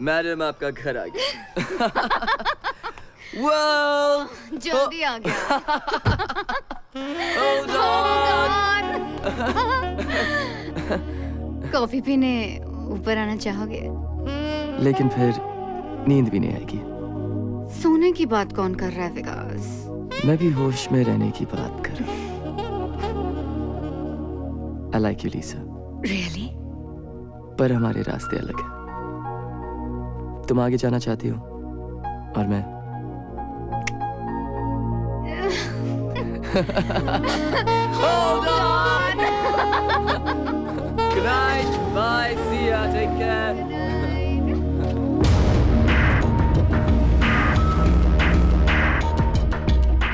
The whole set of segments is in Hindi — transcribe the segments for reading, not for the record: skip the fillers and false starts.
मैडम आपका घर आ गया। वो जल्दी आ गया। Hold on. कॉफी पीने ऊपर आना चाहोगे? लेकिन फिर नींद भी नहीं आएगी। सोने की बात कौन कर रहा है विकास? मैं भी होश में रहने की बात कर रहा हूँ। I like you, Lisa. Really? पर हमारे रास्ते अलग हैं। तुम आगे जाना चाहती हो और मैं Hold on. Good night. Bye. See ya. Take care.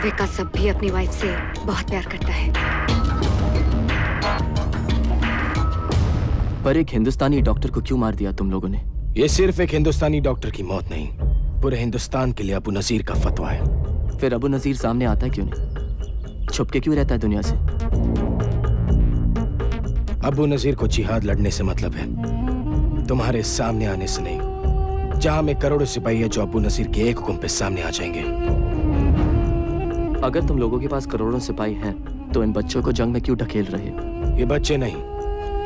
विकास अब भी अपनी वाइफ से बहुत प्यार करता है। पर एक हिंदुस्तानी डॉक्टर को क्यों मार दिया तुम लोगों ने? ये सिर्फ एक हिंदुस्तानी डॉक्टर की मौत नहीं, पूरे हिंदुस्तान के लिए अबू नजीर का फतवा है। फिर अबू नजीर सामने आता है क्यों नहीं? छुप के क्यों रहता है दुनिया से? अबू नजीर को जिहाद लड़ने से मतलब है, तुम्हारे सामने आने से नहीं। जहां में करोड़ों सिपाही है जो अबू नजीर के एक हुक्म पे सामने आ जाएंगे। अगर तुम लोगों के पास करोड़ों सिपाही हैं, तो इन बच्चों को जंग में क्यों ढकेल रहे हो? ये बच्चे नहीं,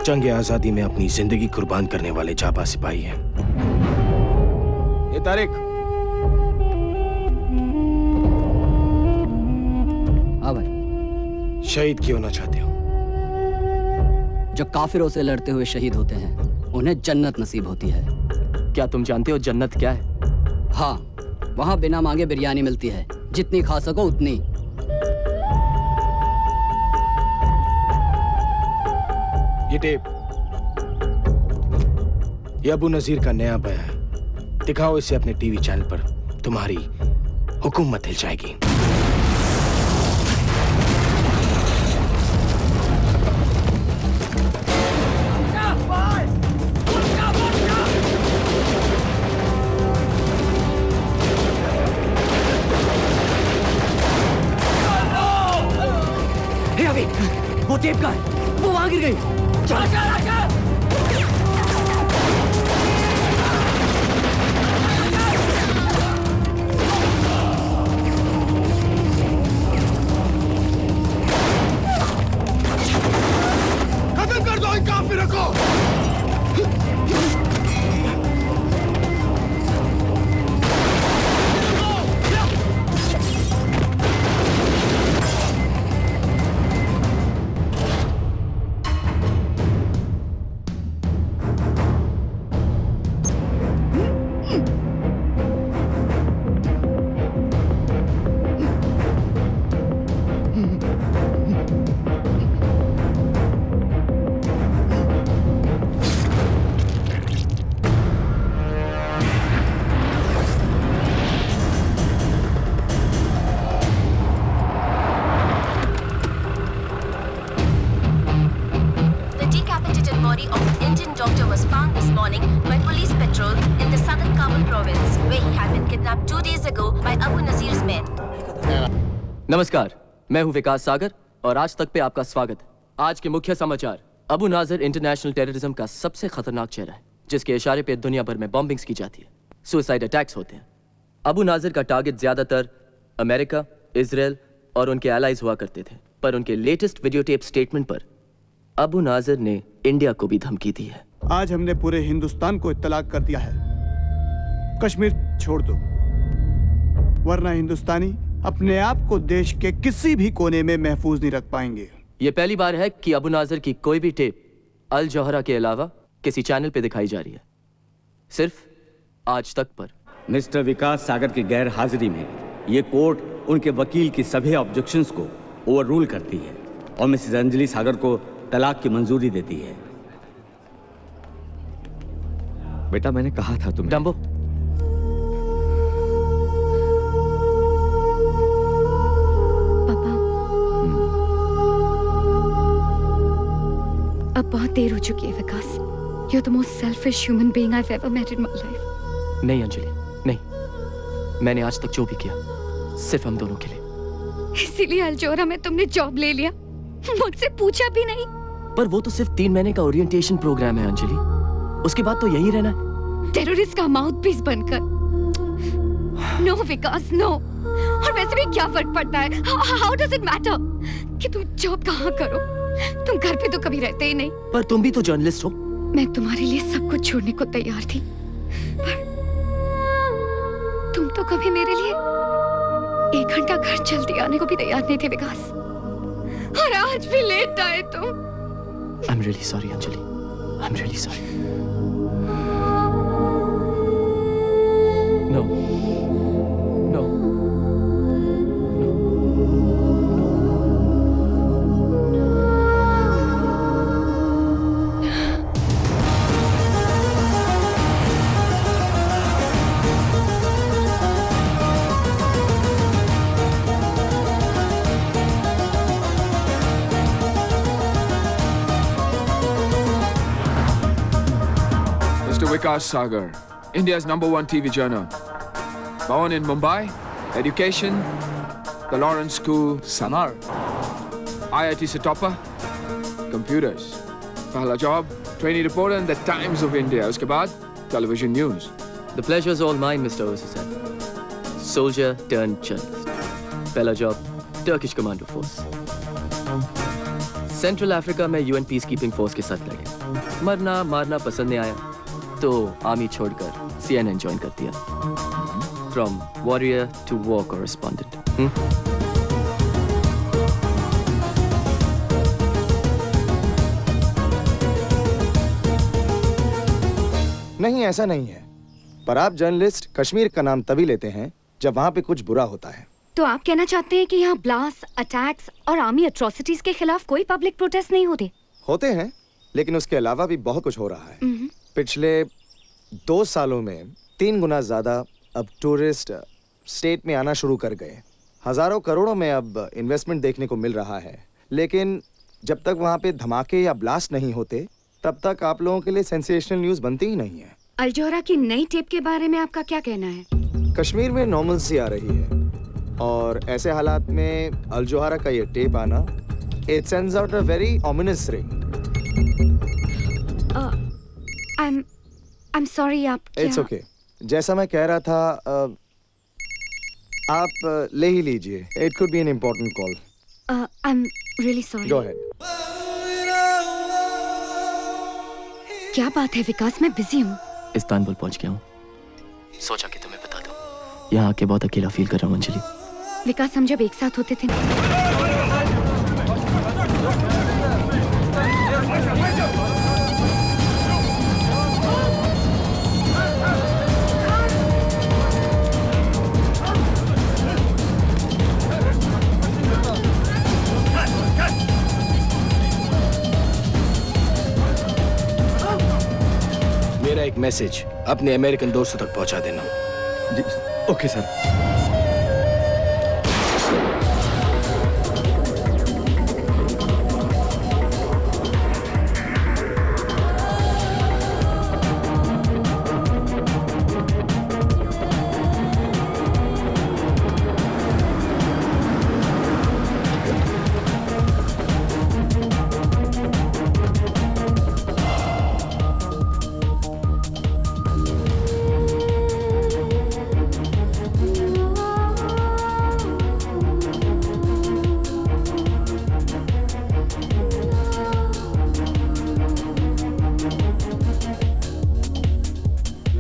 जंग आजादी में अपनी जिंदगी कुर्बान करने वाले जाबाज सिपाही हैं। ये तारिक। हाँ भाई। शहीद क्यों ना चाहते हो? जो काफिरों से लड़ते हुए शहीद होते हैं, उन्हें जन्नत नसीब होती है। क्या तुम जानते हो जन्नत क्या है? हाँ, वहाँ बिना मांगे बिरयानी मिलती है, जितनी खा सको उतनी। ये टेप, ये अबू नजीर का नया बयान है। दिखाओ इसे अपने टीवी चैनल पर, तुम्हारी हुकूमत हिल जाएगी। वो टेप का है, वो वहां गिर गई। खत्म कर दो इन काफिरों को। नमस्कार, मैं हूं विकास सागर और आज तक पे आपका स्वागत है। आज के मुख्य समाचार। अबू नाजिर इंटरनेशनल टेररिज्म का सबसे खतरनाक चेहरा है, जिसके इशारे पे दुनिया भर में बॉम्बिंग्स की जाती है, सुसाइड अटैक्स होते हैं। अबू नाजिर का टारगेट ज्यादातर अमेरिका, इजराइल और उनके एलाइज हुआ करते थे, पर उनके लेटेस्ट वीडियो टेप स्टेटमेंट पर अबू नाजिर ने इंडिया को भी धमकी दी है। आज हमने पूरे हिंदुस्तान को इत्तला कर दिया है, कश्मीर छोड़ दो, वरना हिंदुस्तानी अपने आप को देश के किसी भी कोने में महफूज नहीं रख पाएंगे। ये पहली बार है कि अबू नाजिर की कोई भी टेप अल जौहरा के अलावा किसी चैनल पे दिखाई जा रही है, सिर्फ आज तक पर। मिस्टर विकास सागर की गैर हाजिरी में ये कोर्ट उनके वकील की सभी ऑब्जेक्शंस को ओवररूल करती है और मिसेस अंजलि सागर को तलाक की मंजूरी देती है। बेटा, मैंने कहा था तुम्हें। डम्बो, अब बहुत देर हो चुकी है विकास। You're the most selfish human being I've ever met in my life. नहीं अंजलि, नहीं। मैंने आज तक जो भी किया सिर्फ हम दोनों के लिए। इसीलिए अल्जोरा में तुमने जॉब ले लिया, मुझसे पूछा भी नहीं। पर वो तो सिर्फ 3 महीने का ओरिएंटेशन प्रोग्राम है अंजलि, उसके बाद तो यही रहना है। टेररिस्ट का माउथपीस बनकर। नो विकास, नो। और वैसे भी क्या फर्क पड़ता है? हाउ डज इट मैटर कि तुम जॉब कहाँ करो? तुम घर पे तो कभी रहते ही नहीं। पर तुम भी तो जर्नलिस्ट हो। मैं तुम्हारे लिए सब कुछ छोड़ने को तैयार थी, पर तुम तो कभी मेरे लिए 1 घंटा घर जल्दी आने को भी तैयार नहीं थे विकास। और आज भी लेट आए तुम। I'm really sorry, Anjali. I'm really sorry. No. No. Mr. Vikas Sagar, India's #1 TV journal. Born in Mumbai, education, the Lawrence School, Samar. IIT से topper, computers. पहला job, trainee reporter in the Times of India. उसके बाद television news. The pleasure's all mine, Mr. Osasan. Soldier turned journalist. पहला job, Turkish Commando Force. Central Africa में UN Peacekeeping Force के साथ लगे। मरना मारना पसंद नहीं आया, तो आर्मी छोड़कर CNN ज्वाइन कर दिया। From warrior to war correspondent. नहीं, ऐसा नहीं है। पर आप जर्नलिस्ट कश्मीर का नाम तभी लेते हैं जब वहाँ पे कुछ बुरा होता है। तो आप कहना चाहते हैं कि यहाँ ब्लास्ट, अटैक्स और आर्मी एट्रोसिटीज के खिलाफ कोई पब्लिक प्रोटेस्ट नहीं होते? होते हैं, लेकिन उसके अलावा भी बहुत कुछ हो रहा है। पिछले 2 सालों में 3 गुना ज्यादा अब टूरिस्ट स्टेट में आना शुरू कर गए। हजारों करोड़ों में अब इन्वेस्टमेंट देखने को मिल रहा है, लेकिन जब तक वहाँ पे धमाके या ब्लास्ट नहीं होते तब तक आप लोगों के लिए सेंसेशनल न्यूज़ बनती ही नहीं है। अल जोहरा की नई टेप के बारे में आपका क्या कहना है? कश्मीर में नॉर्मलसी आ रही है और ऐसे हालात में अल जोहरा का ये टेप आना, it sends out a very ominous ring. I'm sorry, आप क्या? It's okay. जैसा मैं कह रहा था, आप ले ही लीजिए। It could be an important call. I'm really sorry. Go ahead. क्या बात है विकास, मैं बिजी हूँ। इस्तांबुल पहुंच गया हूँ। सोचा कि तुम्हें बता दूं। यहाँ आके बहुत अकेला फील कर रहा हूँ अंजलि। विकास, हम जब एक साथ होते थे ना, मेरा एक मैसेज अपने अमेरिकन दोस्तों तक पहुंचा देना। जी, ओके सर।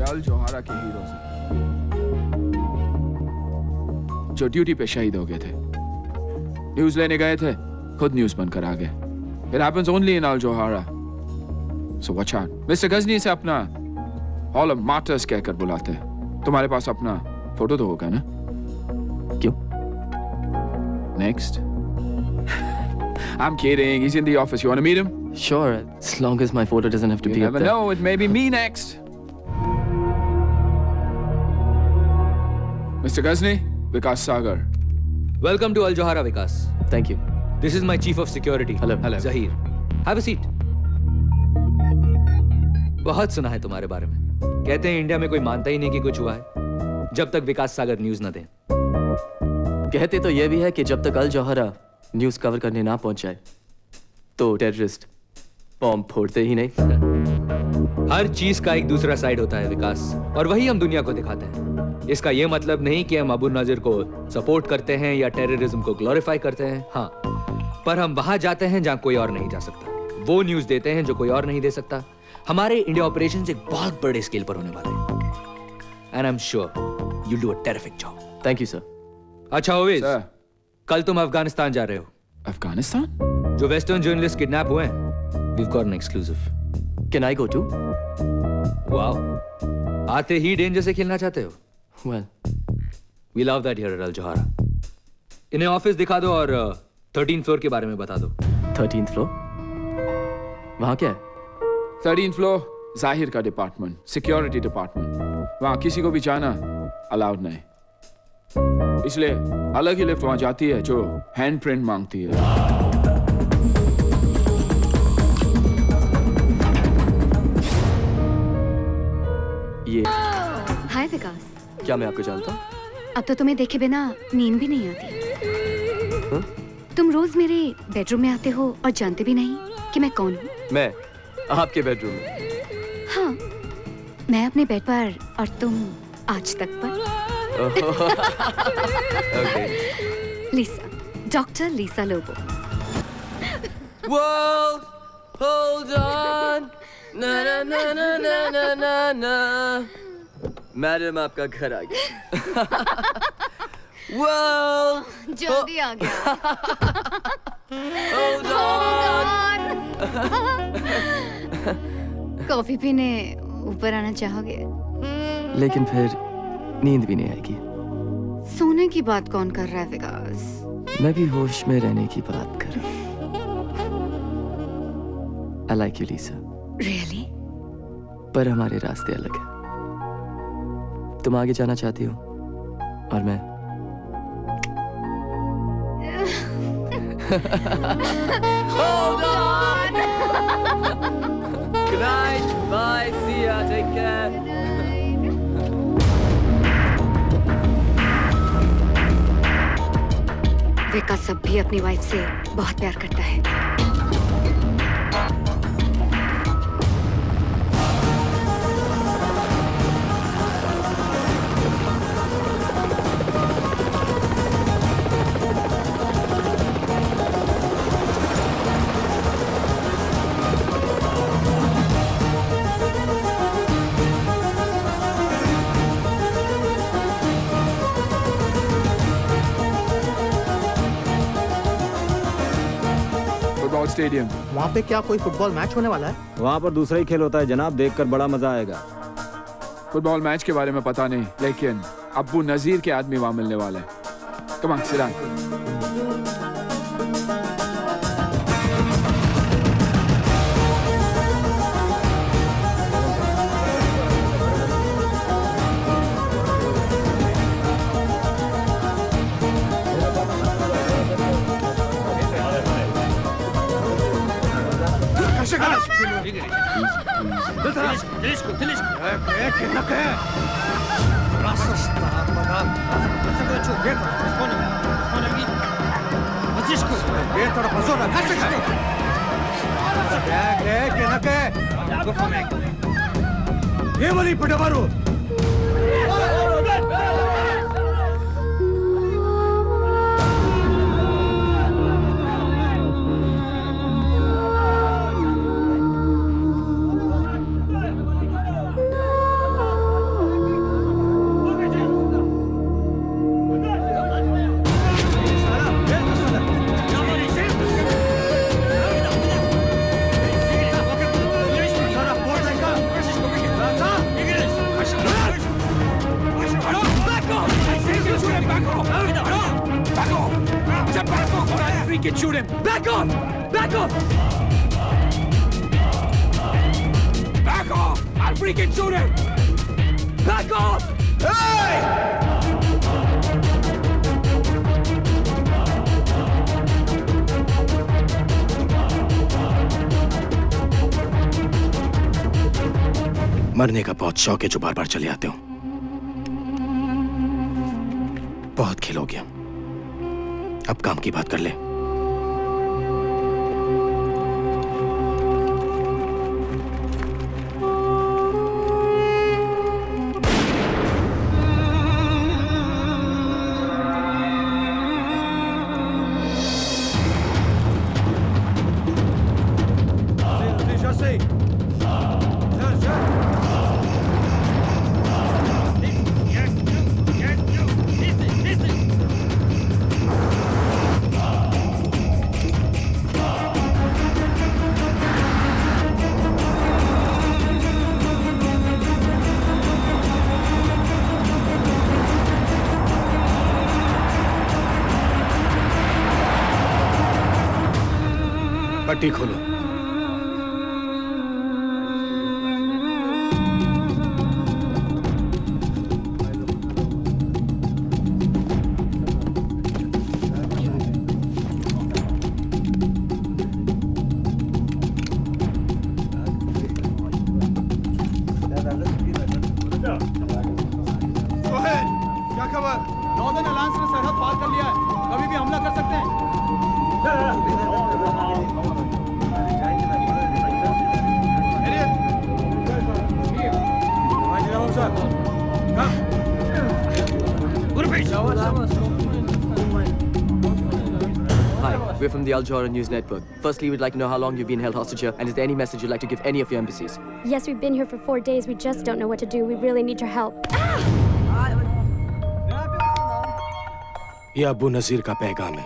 अल जोहारा के हीरो से जो ड्यूटी पे शहीद हो गए थे। न्यूज़ लेने गए थे, खुद न्यूज़ बनकर आ गए। It happens only in Al Johara. So watch out. Mr. Ghazni से अपना Hall of Martyrs कहकर बुलाते हैं। तुम्हारे पास अपना फोटो तो होगा ना? क्यों? Next. I'm kidding. He's in the office. You want to meet him? Sure, as long as my photo doesn't have to You be up never there. know. It may be me next. Mr. Ghazni, Vikas Sagar. Welcome to Al Johara, Vikas. Thank you. This is my chief of security. Hello. Zahir. Have a seat. बहुत सुना है तुम्हारे बारे में। कहते हैं इंडिया में कोई मानता ही नहीं कि कुछ हुआ है जब तक विकास सागर न्यूज़ न दें। कहते तो ये भी है कि जब तक अल जोहरा न्यूज़ कवर करने ना पहुंच जाए तो टेररिस्ट बॉम्ब फोड़ते ही नहीं। हर चीज का एक दूसरा साइड होता है विकास, और वही हम दुनिया को दिखाते हैं। इसका यह मतलब नहीं कि हम अबू नाजिर को सपोर्ट करते हैं या टेररिज्म को ग्लोरीफाई करते हैं। हाँ, पर हम वहां जाते हैं जहां कोई और नहीं जा सकता, वो न्यूज देते हैं जो कोई और नहीं दे सकता। हमारे इंडिया ऑपरेशन एक बहुत बड़े स्केल पर होने वाले हैं, and I am sure you do a terrific job. Thank you sir. अच्छा ओवेज, सर, कल तुम अफगानिस्तान जा रहे हो। अफगानिस्तान? जो वेस्टर्न जर्नलिस्ट किडनैप हुए हैं, we've got an exclusive. Can I go to? Wow. आते ही डेंजर से खेलना चाहते हो? Well, We love that here at Al Johara. इन्हें ऑफिस दिखा दो और 13th फ्लोर के बारे में बता दो। 13th floor? वहां क्या है? 13th फ्लोर जाहिर का डिपार्टमेंट, सिक्योरिटी डिपार्टमेंट। वहां किसी को भी जाना अलाउड नहीं, इसलिए अलग ही लिफ्ट वहां जाती है जो हैंड प्रिंट मांगती है। ये हाय विकास, क्या मैं आपको जानता हूँ? अब तो तुम्हें देखे बिना नींद भी नहीं आती। हाँ? तुम रोज मेरे बेडरूम में आते हो और जानते भी नहीं कि मैं कौन हूँ। मैं आपके बेडरूम में? हाँ, मैं अपने बेड पर और तुम आज तक पर। Okay. Lisa, doctor Lisa Lobo. World, hold on. ना ना ना ना ना ना ना ना। मैडम आपका घर आ गया। World, जल्दी आ गया। hold on. कॉफी पीने ऊपर आना चाहोगे? लेकिन फिर नींद भी नहीं आएगी। सोने की बात कौन कर रहा है विकास? मैं भी होश में रहने की बात कर रहा हूँ। I like you, Lisa. Really? पर हमारे रास्ते अलग हैं। तुम आगे जाना चाहती हो और मैं Hold on. Good night. Bye. See ya. Take care. विकास अब भी अपनी वाइफ से बहुत प्यार करता है। Football stadium. वहाँ पे क्या कोई फुटबॉल मैच होने वाला है? वहाँ पर दूसरा ही खेल होता है जनाब, देखकर बड़ा मजा आएगा। फुटबॉल मैच के बारे में पता नहीं, लेकिन अब्बू नजीर के आदमी वहां मिलने वाले हैं। Come on, sit down. Shoot him! Back off! Back off! Back off! I'll freaking shoot him! Back off! Hey! मरने का बहुत शौक है जो बार बार चले आते हो। बहुत खेल हो गया, अब काम की बात कर ले। पट्टी खोलो। क्या खबर? नॉर्दर्न अलायंस ने सरहद पार कर लिया है, कभी भी हमला कर सकते हैं। Hi, we're from the Al Jazeera News Network. Firstly, we'd like to know how long you've been held hostage here, and is there any message you'd like to give any of your embassies? Yes, we've been here for 4 days. We just don't know what to do. We really need your help. ये अबू नजीर का पैगाम है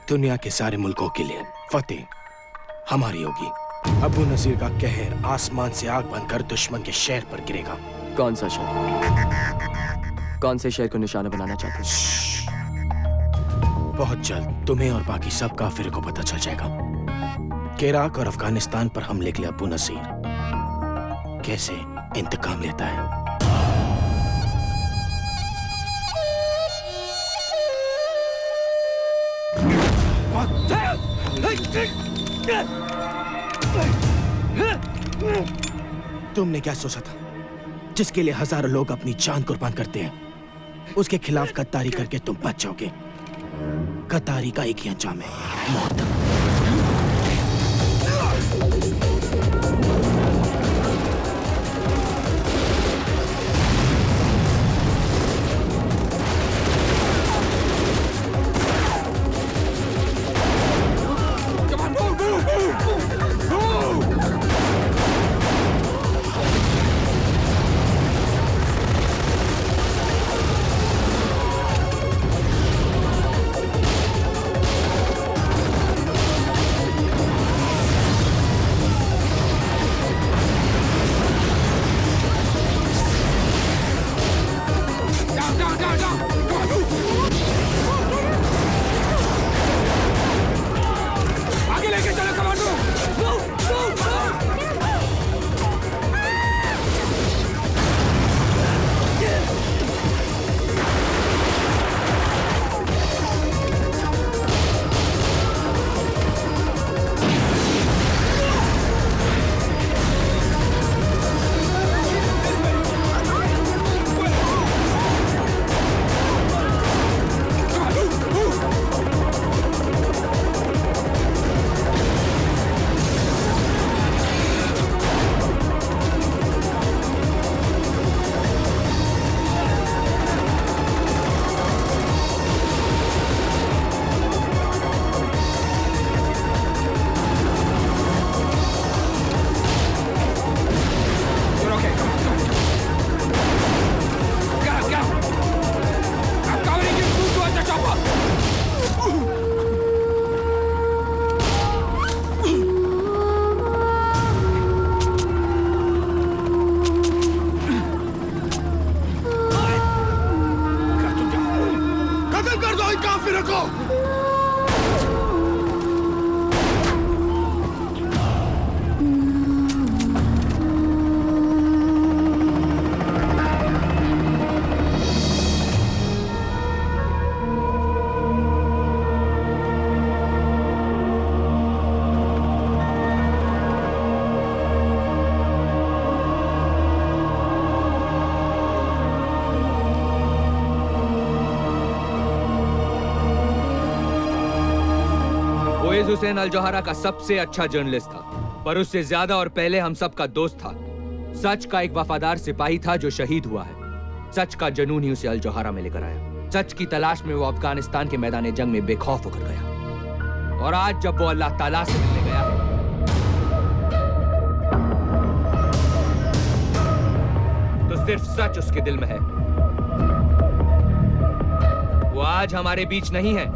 दुनिया के सारे मुल्कों के लिए। फतेह हमारी होगी। अबू नजीर का कहर आसमान से आग बनकर दुश्मन के शहर पर गिरेगा। कौन सा शहर? कौन से शहर को निशाना बनाना चाहते हैं? बहुत जल्द तुम्हें और बाकी सब काफिर को पता चल जाएगा कि इराक और अफगानिस्तान पर हमले के लिए अबू नजीर कैसे इंतकाम लेता है। तुमने क्या सोचा था? जिसके लिए हजारों लोग अपनी जान कुर्बान करते हैं, उसके खिलाफ गद्दारी करके तुम बच जाओगे। गद्दारी का एक ही अंजाम है, मौत। ओवेस हुसैन अल जोहरा का सबसे अच्छा जर्नलिस्ट था, पर उससे ज्यादा और पहले हम सब का दोस्त था। सच का एक वफादार सिपाही था जो शहीद हुआ है। सच का जुनून ही उसे अल जोहरा में लेकर आया। सच की तलाश में वो अफगानिस्तान के मैदान जंग में बेखौफ होकर गया, और आज जब वो अल्लाह ताला से मिलने गया है, तो सिर्फ सच उसके दिल में है। वो आज हमारे बीच नहीं है,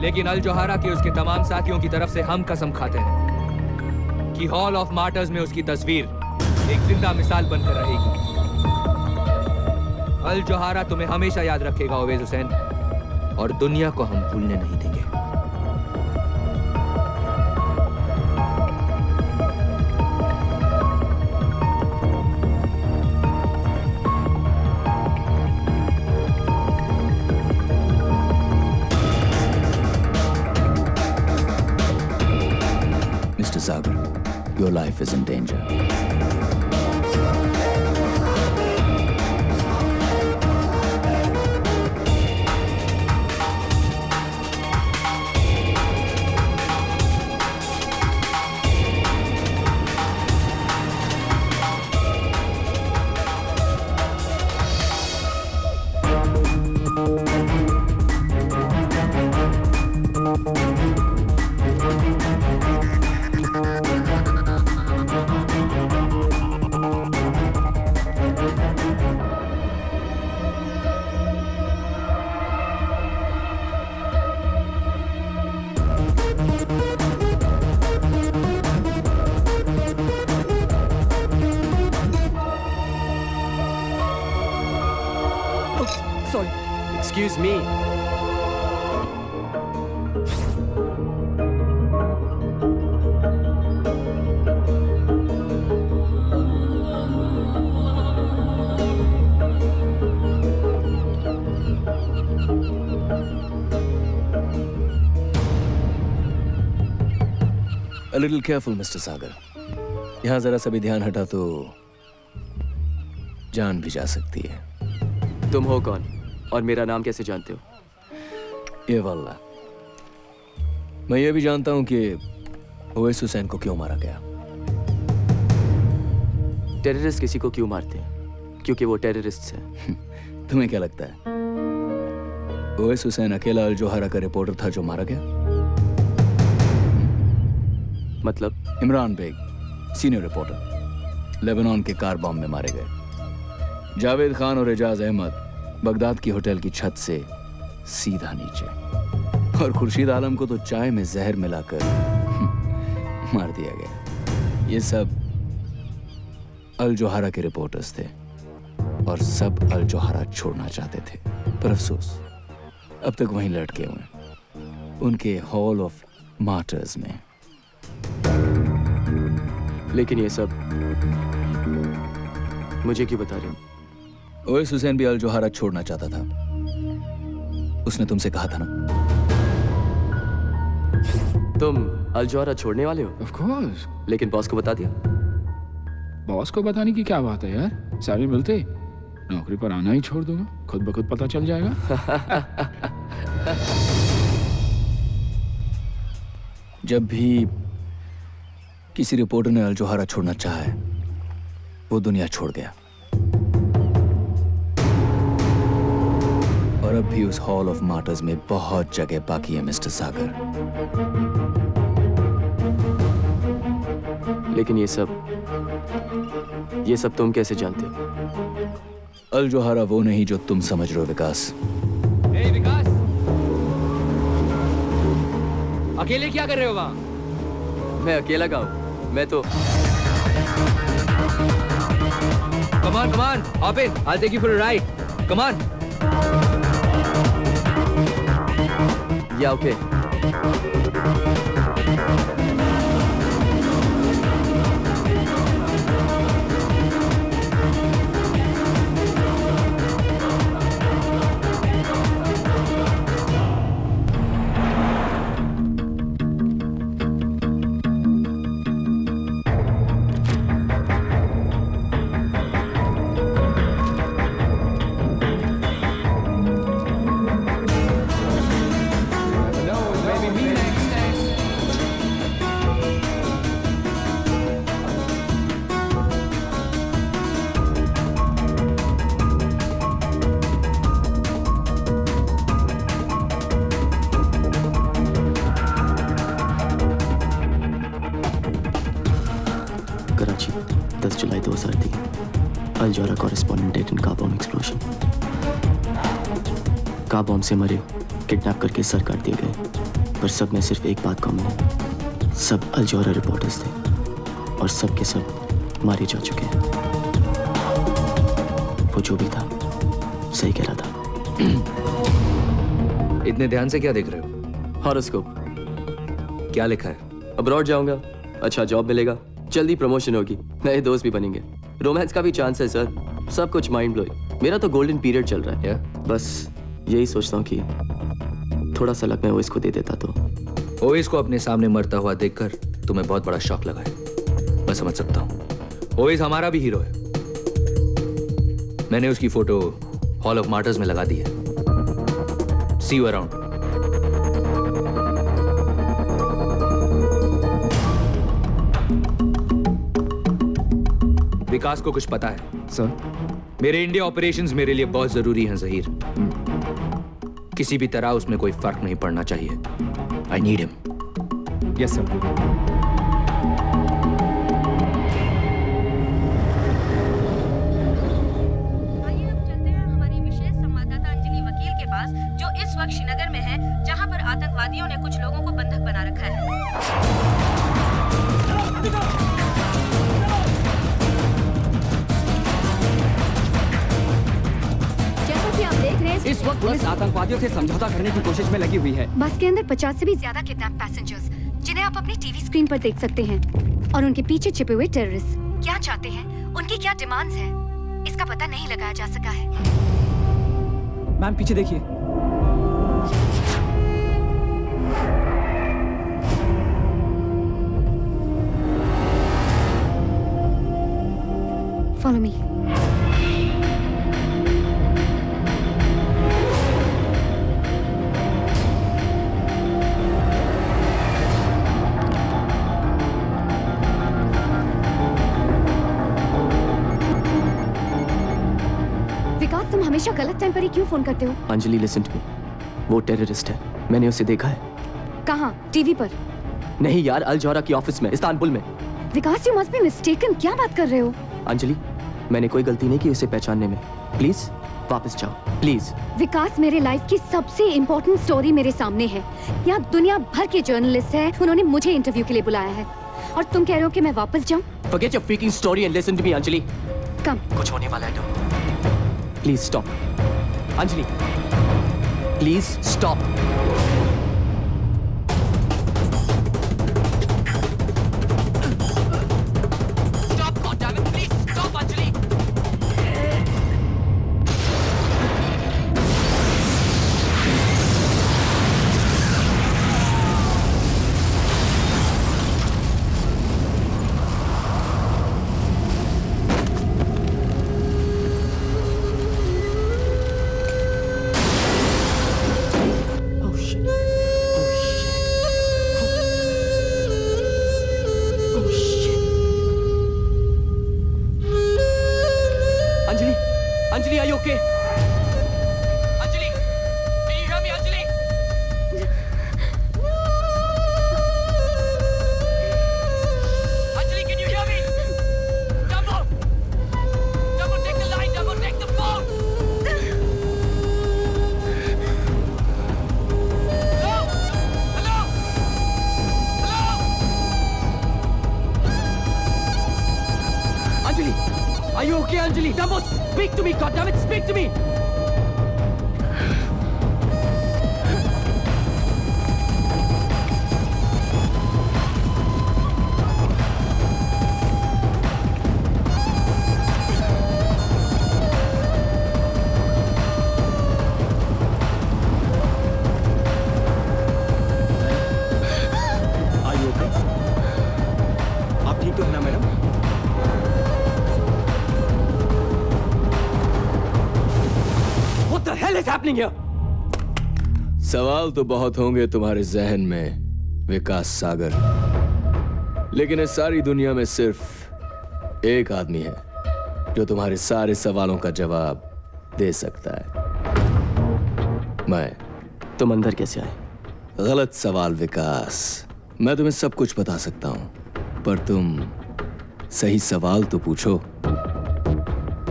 लेकिन अल जोहरा के उसके तमाम साथियों की तरफ से हम कसम खाते हैं कि हॉल ऑफ मार्टर्स में उसकी तस्वीर एक जिंदा मिसाल बनकर रहेगी। अल जोहरा तुम्हें हमेशा याद रखेगा ओवेस हुसैन, और दुनिया को हम भूलने नहीं देंगे। your life is in danger. Excuse me. A little careful, Mr. Sagar. यहाँ जरा सा भी ध्यान हटा तो जान भी जा सकती है। तुम हो कौन और मेरा नाम कैसे जानते हो? ये वल्ला, मैं ये भी जानता हूं कि ओवैस हुसैन को क्यों मारा गया। टेररिस्ट किसी को क्यों मारते हैं? क्योंकि वो टेररिस्ट है। तुम्हें क्या लगता है ओवैस हुसैन अकेला अल जोहरा का रिपोर्टर था जो मारा गया? मतलब? Imran Baig, senior reporter, Lebanon के कार बॉम्ब में मारे गए। जावेद खान और एजाज अहमद बगदाद की होटल की छत से सीधा नीचे, और खुर्शीद आलम को तो चाय में जहर मिलाकर मार दिया गया। ये सब अल जोहरा के रिपोर्टर्स थे और सब अल जोहरा छोड़ना चाहते थे, पर अफसोस अब तक वहीं लटके हुए हैं उनके हॉल ऑफ मार्टर्स में। लेकिन ये सब मुझे क्यों बता रहे हो? ओवैस हुसैन भी अल जोहरा छोड़ना चाहता था, उसने तुमसे कहा था ना। तुम अल जोहरा छोड़ने वाले हो? Of course. लेकिन बॉस को बता दिया? बॉस को बताने की क्या बात है यार, सैलरी मिलते ही नौकरी पर आना ही छोड़ दूंगा, खुद ब खुद पता चल जाएगा। जब भी किसी रिपोर्टर ने अल जोहरा छोड़ना चाहा है, वो दुनिया छोड़ गया, और अब भी उस हॉल ऑफ मार्टर्स में बहुत जगह बाकी है मिस्टर सागर। लेकिन ये सब तुम कैसे जानते हो? अल जोहरा वो नहीं जो तुम समझ रहे हो विकास। विकास, अकेले क्या कर रहे हो वहां? मैं अकेला का हूं, मैं तो Come on, hop in. I'll take you for a ride. Come on. Yeah, okay. Karachi 10 जुलाई 2003 Al Johara correspondent dead in car bomb explosion. Car bomb से मरे, किडनैप करके सर काट दिए गए, पर सब में सिर्फ एक बात कॉमन है, सब अल जोहरा रिपोर्टर्स थे और सब के सब मारे जा चुके हैं। वो जो भी था सही कह रहा था। इतने ध्यान से क्या देख रहे हो? हॉरोस्कोप। क्या लिखा है? अब्रॉड जाऊंगा, अच्छा जॉब मिलेगा, जल्दी प्रमोशन होगी, नए दोस्त भी बनेंगे, रोमांस का भी चांस है सर, सब कुछ माइंड ब्लोइंग। मेरा तो गोल्डन पीरियड चल रहा है। बस यही सोचता हूँ कि थोड़ा सा लक मैं ओवैस को दे देता तो। ओवैस को अपने सामने मरता हुआ देखकर तुम्हें बहुत बड़ा शॉक लगा है। मैं समझ सकता हूं। ओवेस हमारा भी हीरो है। मैंने उसकी फोटो हॉल ऑफ मार्टर्स में लगा दी है। सी यू अराउंड। विकास को कुछ पता है सर? मेरे इंडिया ऑपरेशंस मेरे लिए बहुत जरूरी हैं जहीर। किसी भी तरह उसमें कोई फर्क नहीं पड़ना चाहिए। I need him. Yes sir. आइए अब चलते हैं हमारी विशेष संवाददाता अंजलि वकील के पास, जो इस वक्त श्रीनगर में है, जहां पर आतंकवादियों ने कुछ लोगों को बंधक बना रखा है। जैसा कि आप देख रहे हैं, इस वक्त पुलिस आतंकवादियों से समझौता करने की कोशिश में लगी हुई है। बस के अंदर 50 से भी ज्यादा किडनैप पैसेंजर्स, जिन्हें आप अपनी टीवी स्क्रीन पर देख सकते हैं, और उनके पीछे छिपे हुए टेररिस्ट क्या चाहते हैं, उनकी क्या डिमांड्स हैं, इसका पता नहीं लगाया जा सका है। मैम पीछे देखिए। Follow me. विकास, तुम हमेशा गलत टाइम पर ही क्यों फोन करते हो? अंजलि लिसन टू मी, वो टेररिस्ट है, मैंने उसे देखा है। कहाँ? टीवी पर? नहीं यार, अल जौहरा की ऑफिस में, इस्तांबुल में। विकास, यू मस्ट बी मिस्टेकन। क्या बात कर रहे हो? अंजलि, मैंने कोई गलती नहीं की उसे पहचानने में। प्लीज वापस जाओ, प्लीज। विकास, मेरे लाइफ की सबसे इम्पोर्टेंट स्टोरी मेरे सामने है। यहाँ दुनिया भर के जर्नलिस्ट हैं, उन्होंने मुझे इंटरव्यू के लिए बुलाया है, और तुम कह रहे हो कि मैं वापस जाऊँ? Forget your freaking story and listen to me, Anjali. कम। कुछ होने वाला है तो। Please stop, Anjali. Please stop. Stop, goddammit, please stop, Anjali. Oh shit. Oh shit. Oh shit. Anjali, Anjali, are you okay? Anjali, can you hear me, Anjali? Anjali, can you hear me? Dumbo, Dumbo, take the line. Dumbo, take the phone. Hello? Hello? Hello? Anjali, are you okay, Anjali? Dumbo, speak to me, goddammit, speak to me. Are you okay? आप ठीक तो है ना madam? What the hell is happening here? सवाल तो बहुत होंगे तुम्हारे जहन में, विकास सागर, लेकिन इस सारी दुनिया में सिर्फ एक आदमी है जो तुम्हारे सारे सवालों का जवाब दे सकता है। मैं। तुम अंदर कैसे आए? गलत सवाल विकास। मैं तुम्हें सब कुछ बता सकता हूं, पर तुम सही सवाल तो पूछो।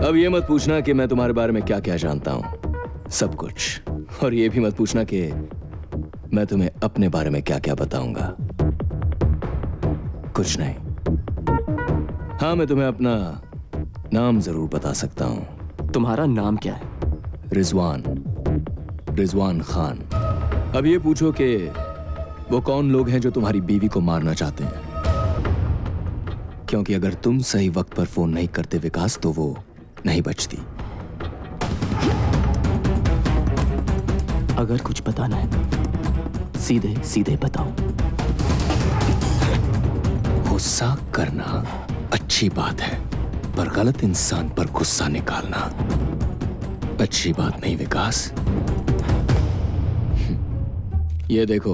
अब ये मत पूछना कि मैं तुम्हारे बारे में क्या क्या जानता हूं, सब कुछ। और ये भी मत पूछना कि मैं तुम्हें अपने बारे में क्या क्या बताऊंगा, कुछ नहीं। हाँ, मैं तुम्हें अपना नाम जरूर बता सकता हूं। तुम्हारा नाम क्या है? रिजवान, रिजवान खान। अब ये पूछो कि वो कौन लोग हैं जो तुम्हारी बीवी को मारना चाहते हैं, क्योंकि अगर तुम सही वक्त पर फोन नहीं करते विकास, तो वो नहीं बचती। अगर कुछ बताना है सीधे सीधे बताओ। गुस्सा करना अच्छी बात है, पर गलत इंसान पर गुस्सा निकालना अच्छी बात नहीं विकास। ये देखो,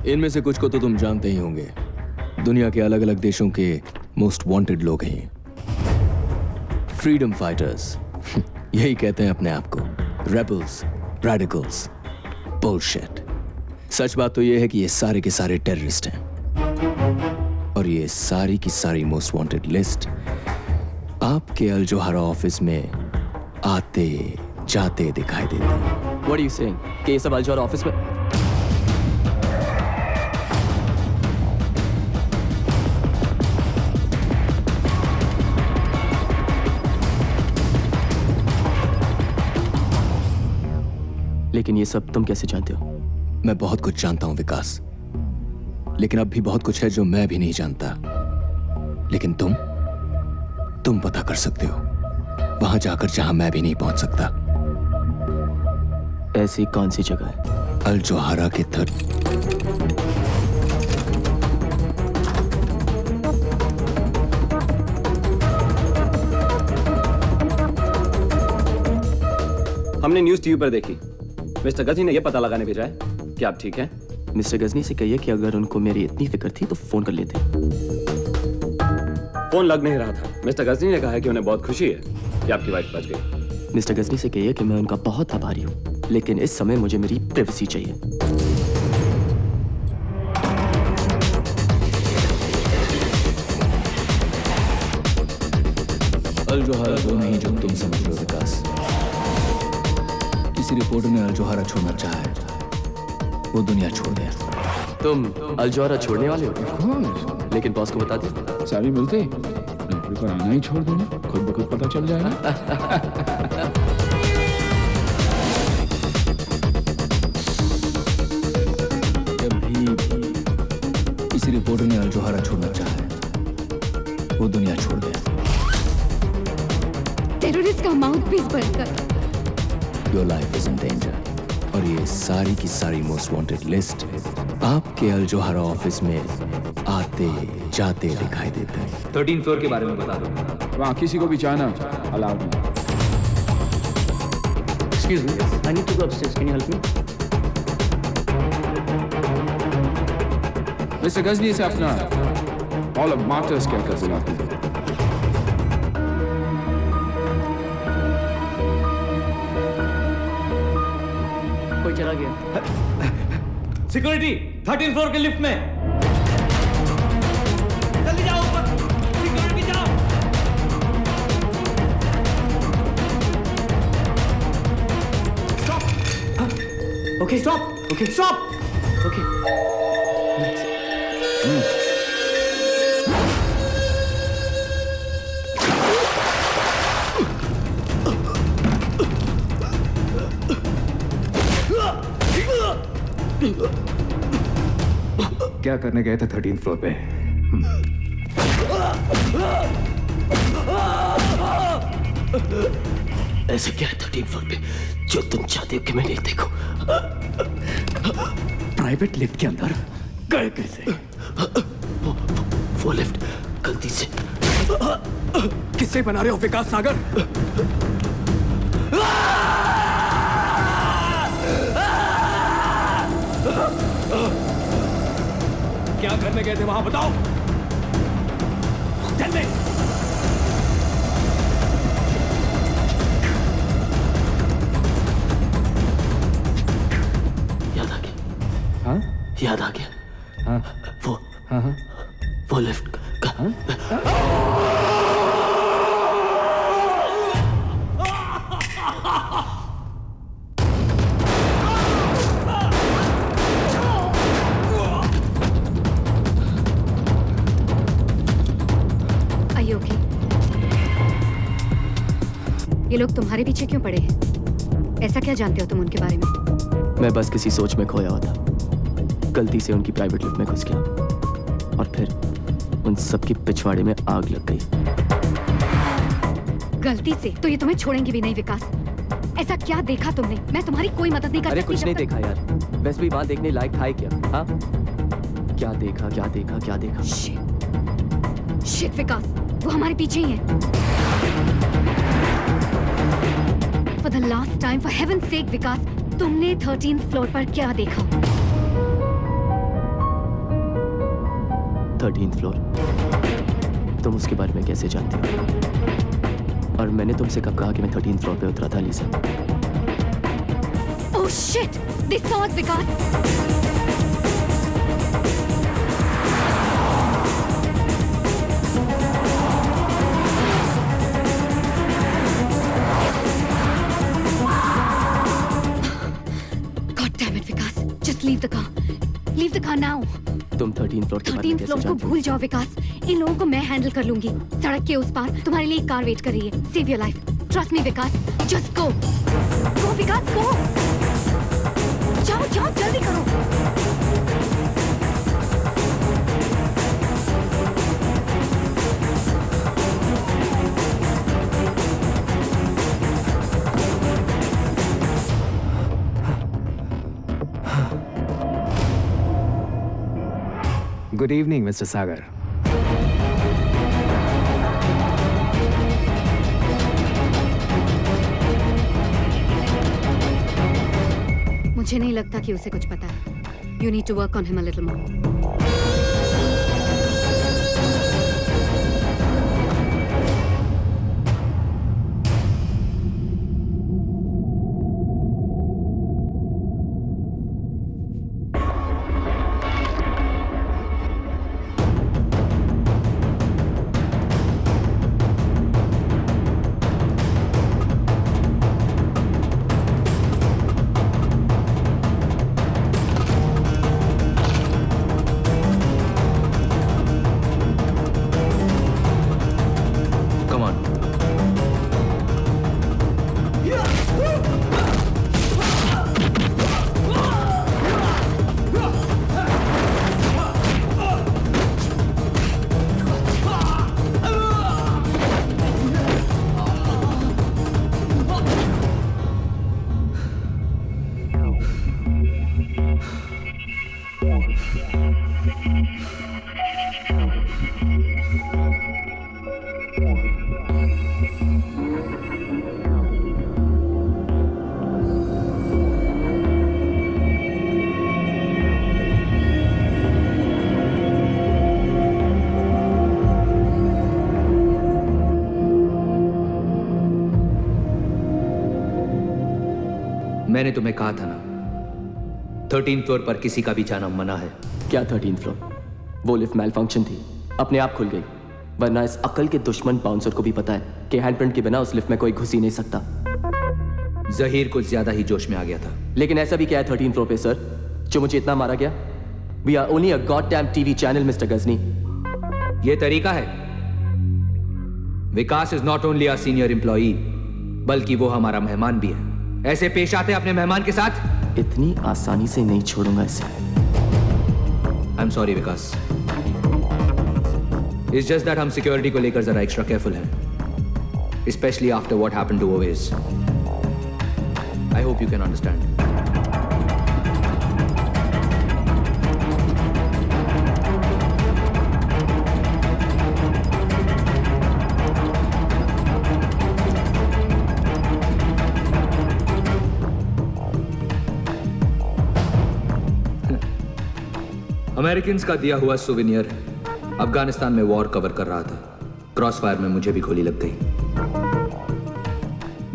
इनमें से कुछ को तो तुम जानते ही होंगे। दुनिया के अलग अलग देशों के मोस्ट वांटेड लोग हैं, फ्रीडम फाइटर्स। यही कहते हैं अपने आप को, रेबल्स, रेडिकल्स, बुलशिट। सच बात तो यह है कि ये सारे के सारे टेररिस्ट हैं, और ये सारी की सारी मोस्ट वांटेड लिस्ट आपके अल जोहारा ऑफिस में आते जाते दिखाई देती है। What are you saying? कि ये सब अल जोहारा ऑफिस में? लेकिन ये सब तुम कैसे जानते हो? मैं बहुत कुछ जानता हूं विकास, लेकिन अब भी बहुत कुछ है जो मैं भी नहीं जानता। लेकिन तुम पता कर सकते हो, वहां जाकर जहां मैं भी नहीं पहुंच सकता। ऐसी कौन सी जगह है? अल जोहारा के थर्ड। हमने न्यूज़ टीवी पर देखी। मिस्टर गजनी ने यह पता लगाने भेजा है कि आप ठीक हैं। मिस्टर गजनी से कहिए कि अगर उनको मेरी इतनी फिक्र थी तो फोन कर लेते। फोन लग नहीं रहा था। मिस्टर गजनी ने कहा है कि उन्हें बहुत खुशी है कि आपकी वाइफ बच गई। मिस्टर गजनी से कहिए कि मैं उनका बहुत आभारी हूँ, लेकिन इस समय मुझे मेरी प्राइवेसी चाहिए। अल जोहारा वो नहीं जो तुम समझ रहे हो विकास। किसी रिपोर्टर ने अल जोहारा छोड़ना चाहा है, वो दुनिया छोड़ गया। तुम अल जोहारा छोड़ने वाले हो? लेकिन बॉस को बता दे। सारी मिलते नौकरी पर आना ही छोड़ दूंगा, खुद ब खुद पता चल जाएगा। जब भी किसी रिपोर्टर ने अल जोहारा छोड़ना चाहा है, वो दुनिया छोड़ गया। टेररिस्ट का माउथपीस बनकर Your life is in danger। और ये सारी की सारी मोस्ट वांटेड लिस्ट आपके अल जोहारा ऑफिस में आते जाते दिखाई देते हैं। 13th फ्लोर के बारे में बता दो। वहाँ किसी को भी जाना अलाउड नहीं। Excuse me, I need to go upstairs. Can you help me? Mister Ghazni से अपना ऑल ऑफ मार्टर्स क्या कर दिलाते हैं। कोई चला गया। सिक्योरिटी 13th फ्लोर के लिफ्ट में। जल्दी जाओ ऊपर। सिक्योरिटी जाओ। Stop. Okay. Stop. Okay. Stop. Okay. क्या करने गए थे 13th फ्लोर पे? ऐसे क्या है 13th फ्लोर पे जो तुम चाहते हो कि मैं नहीं देखूं? प्राइवेट लिफ्ट के अंदर गए कैसे? वो लिफ्ट गलती से। किससे बना रहे हो विकास सागर? क्या करने गए थे वहां बताओ? जल्दी। याद आ गया। हाँ? याद आ गया। हाँ? वो लिफ्ट का। ये लोग तुम्हारे पीछे क्यों पड़े हैं? ऐसा क्या जानते हो तुम उनके बारे में? मैं बस किसी सोच में खोया हुआ था, गलती से उनकी प्राइवेट लिफ्ट में घुस गया और फिर उन सबकी पिछवाड़े में आग लग गई। गलती से? तो ये तुम्हें छोड़ेंगे भी नहीं विकास। ऐसा क्या देखा तुमने? मैं तुम्हारी कोई मदद नहीं कर सकती। अरे कुछ नहीं देखा यार, वैसे भी वहां देखने लायक था ही क्या? हाँ, क्या देखा क्या देखा क्या देखा? शिट विकास, वो हमारे पीछे ही है। For the last time, for heaven's sake विकास, तुमने 13th फ्लोर पर क्या देखा? 13th floor? तुम उसके बारे में कैसे जानती हो? और मैंने तुमसे कब कहा कि मैं 13th फ्लोर पे उतरा था, लीसा? Oh shit! They saw us, Vikas! God damn it, Vikas! Just leave the car. Leave the car now. तुम 13th फ्लोर के बारे में 13th कैसे फ्लोर को जानती हो? भूल जाओ विकास। इन लोगों को मैं हैंडल कर लूंगी। सड़क के उस पार तुम्हारे लिए एक कार वेट कर रही है। Save your life. Trust me Vikas. Just go. Go Vikas, go. जाओ जाओ जल्दी करो। Good evening, Mr. Sagar. मुझे नहीं लगता कि उसे कुछ पता है। You need to work on him a little more. मैंने तुम्हें कहा था ना, 13th फ्लोर पर किसी का भी जाना मना है। क्या 13th फ्लोर? वो लिफ्ट मैल फंक्शन थी, अपने आप खुल गई। वरना इस अकल के दुश्मन बाउंसर को भी पता है कि हैंडप्रिंट के बिना उस लिफ्ट में कोई घुस ही नहीं सकता। जहीर कुछ ज्यादा ही जोश में आ गया था। लेकिन ऐसा भी क्या है 13th फ्लोर पे सर, जो मुझे इतना मारा गया? We are only a goddamn TV channel, Mr. Ghazni. ये तरीका है। Vikas is not only a senior employee, बल्कि वो हमारा मेहमान भी है। ऐसे पेश आते हैं अपने मेहमान के साथ? इतनी आसानी से नहीं छोड़ूंगा इसे। I am sorry Vikas. It's just that हम सिक्योरिटी को लेकर जरा एक्स्ट्रा केयरफुल हैं, specially after what happened to Owais. I hope you can understand. Americans का दिया हुआ सुवेनियर है। अफगानिस्तान में वॉर कवर कर रहा था। क्रॉस फायर में मुझे भी गोली लग गई।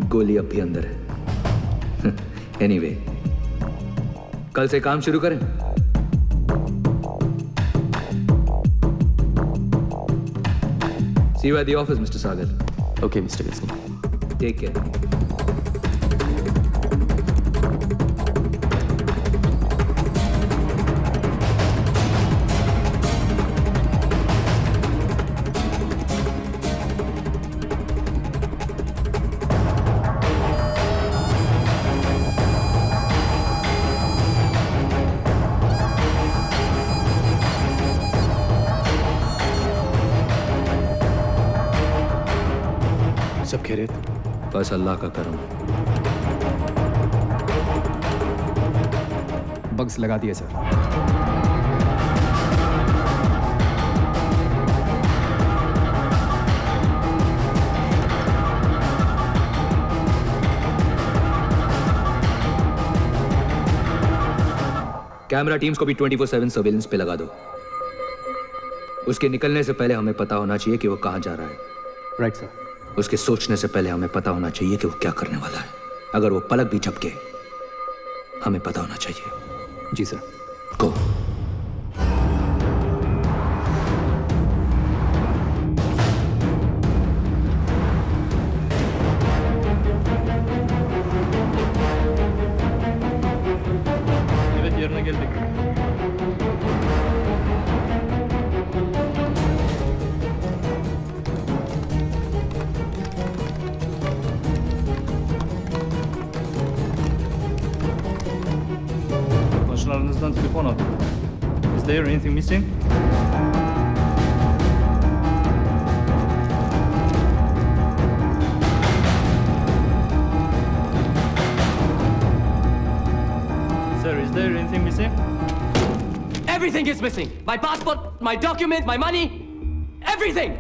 गोली अब भी अंदर है। एनीवे, कल से काम शुरू करें। See you at the office mister Sagar. Okay mister Ghajini. Take care. सब खैरियत? बस अल्लाह का करम। बग्स लगा दिए सर। कैमरा टीम्स को भी 24/7 सर्वेलेंस पे लगा दो। उसके निकलने से पहले हमें पता होना चाहिए कि वो कहाँ जा रहा है। Right sir. उसके सोचने से पहले हमें पता होना चाहिए कि वो क्या करने वाला है। अगर वो पलक भी झपके, हमें पता होना चाहिए। जी sir. Go. Başlarınızdan telefon aldım. Is there anything missing? Sir, is there anything missing? Everything is missing. My passport, my document, my money, everything.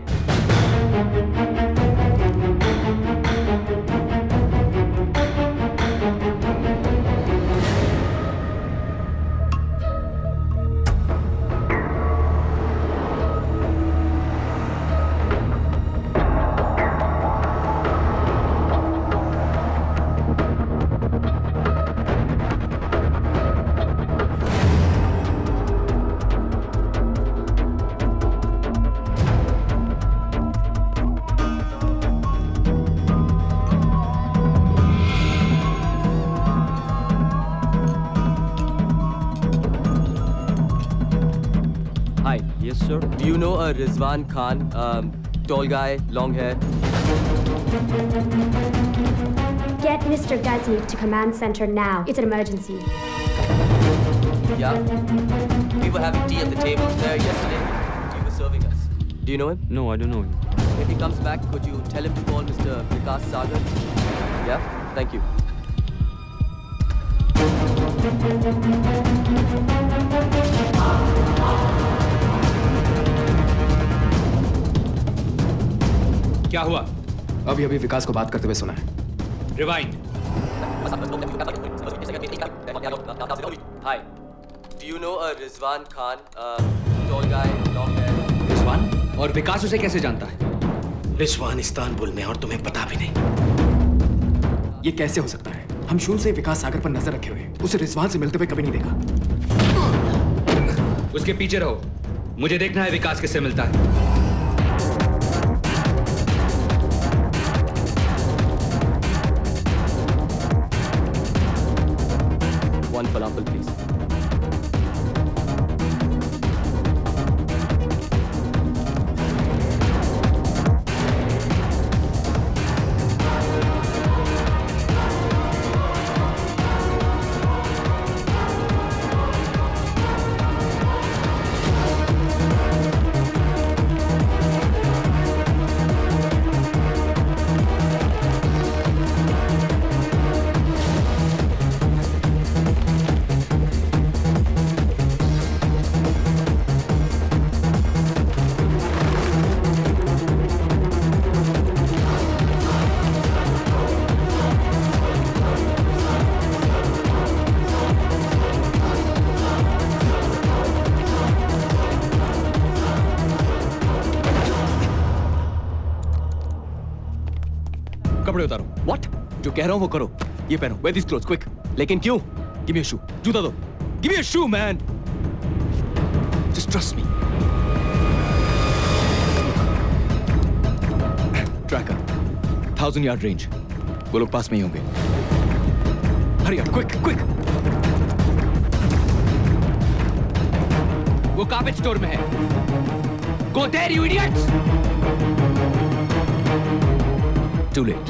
Hi. Yes, sir. Do you know a Rizwan Khan? Tall guy, long hair. Get Mr. Ghazni to command center now. It's an emergency. Yeah. We were having tea at the table there yesterday. He was serving us. Do you know him? No, I don't know him. If he comes back, could you tell him to call Mr. Vikas Sagar? Yeah? Thank you. क्या हुआ? अभी अभी विकास को बात करते हुए सुना है। Rewind. Hi. Do you know a Rizwan Khan? Tall guy, long hair. Rizwan? और विकास उसे कैसे जानता है? रिजवान इस्तांबुल में और तुम्हें पता भी नहीं। ये कैसे हो सकता है? हम शुरू से विकास सागर पर नजर रखे हुए हैं। उसे रिजवान से मिलते हुए कभी नहीं देखा। उसके पीछे रहो। मुझे देखना है विकास किससे मिलता है। One falafel, please. कपड़े उतारो। What? जो कह रहा हूँ वो करो। ये पहनो। Wear these clothes, quick. लेकिन क्यों? Give me a shoe. जूता दो। Give me a shoe, man. Just trust me. Tracker. 1000 yard range. वो लोग पास में ही होंगे। Hurry up, quick, quick. वो कार्पेट स्टोर में है। Go there, you idiots! Too late.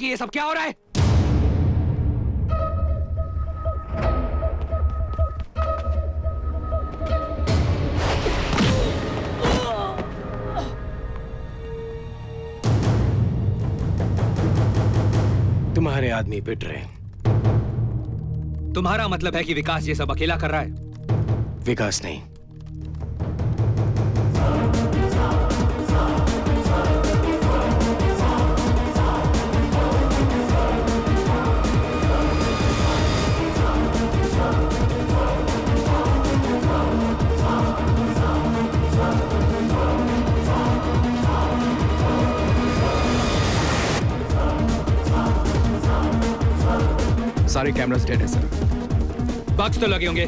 कि ये सब क्या हो रहा है? तुम्हारे आदमी पिट रहे हैं। तुम्हारा मतलब है कि विकास ये सब अकेला कर रहा है? विकास नहीं, सारे कैमरास डेड है सर। बग्स तो लगे होंगे,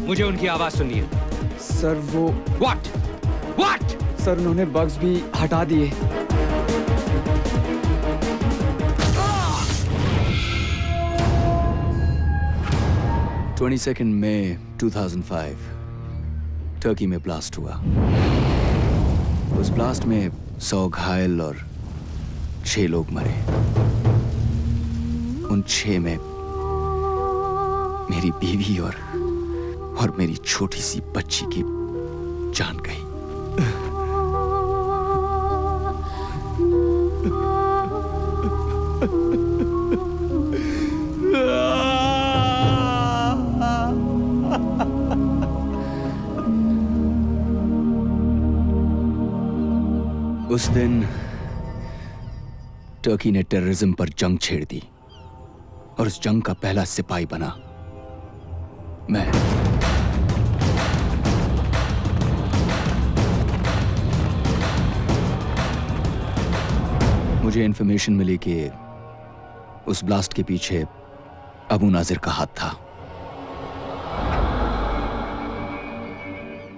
मुझे उनकी आवाज सुननी है। सर वो What? What? सर उन्होंने बग्स भी हटा दिए। मई 2005 टर्की में ब्लास्ट हुआ। उस ब्लास्ट में 100 घायल और 6 लोग मरे। उन 6 में मेरी बीवी और मेरी छोटी सी बच्ची की जान गई। उस दिन टर्की ने टेररिज्म पर जंग छेड़ दी और उस जंग का पहला सिपाही बना मैं। मुझे इंफॉर्मेशन मिली कि उस ब्लास्ट के पीछे अबू नाजिर का हाथ था।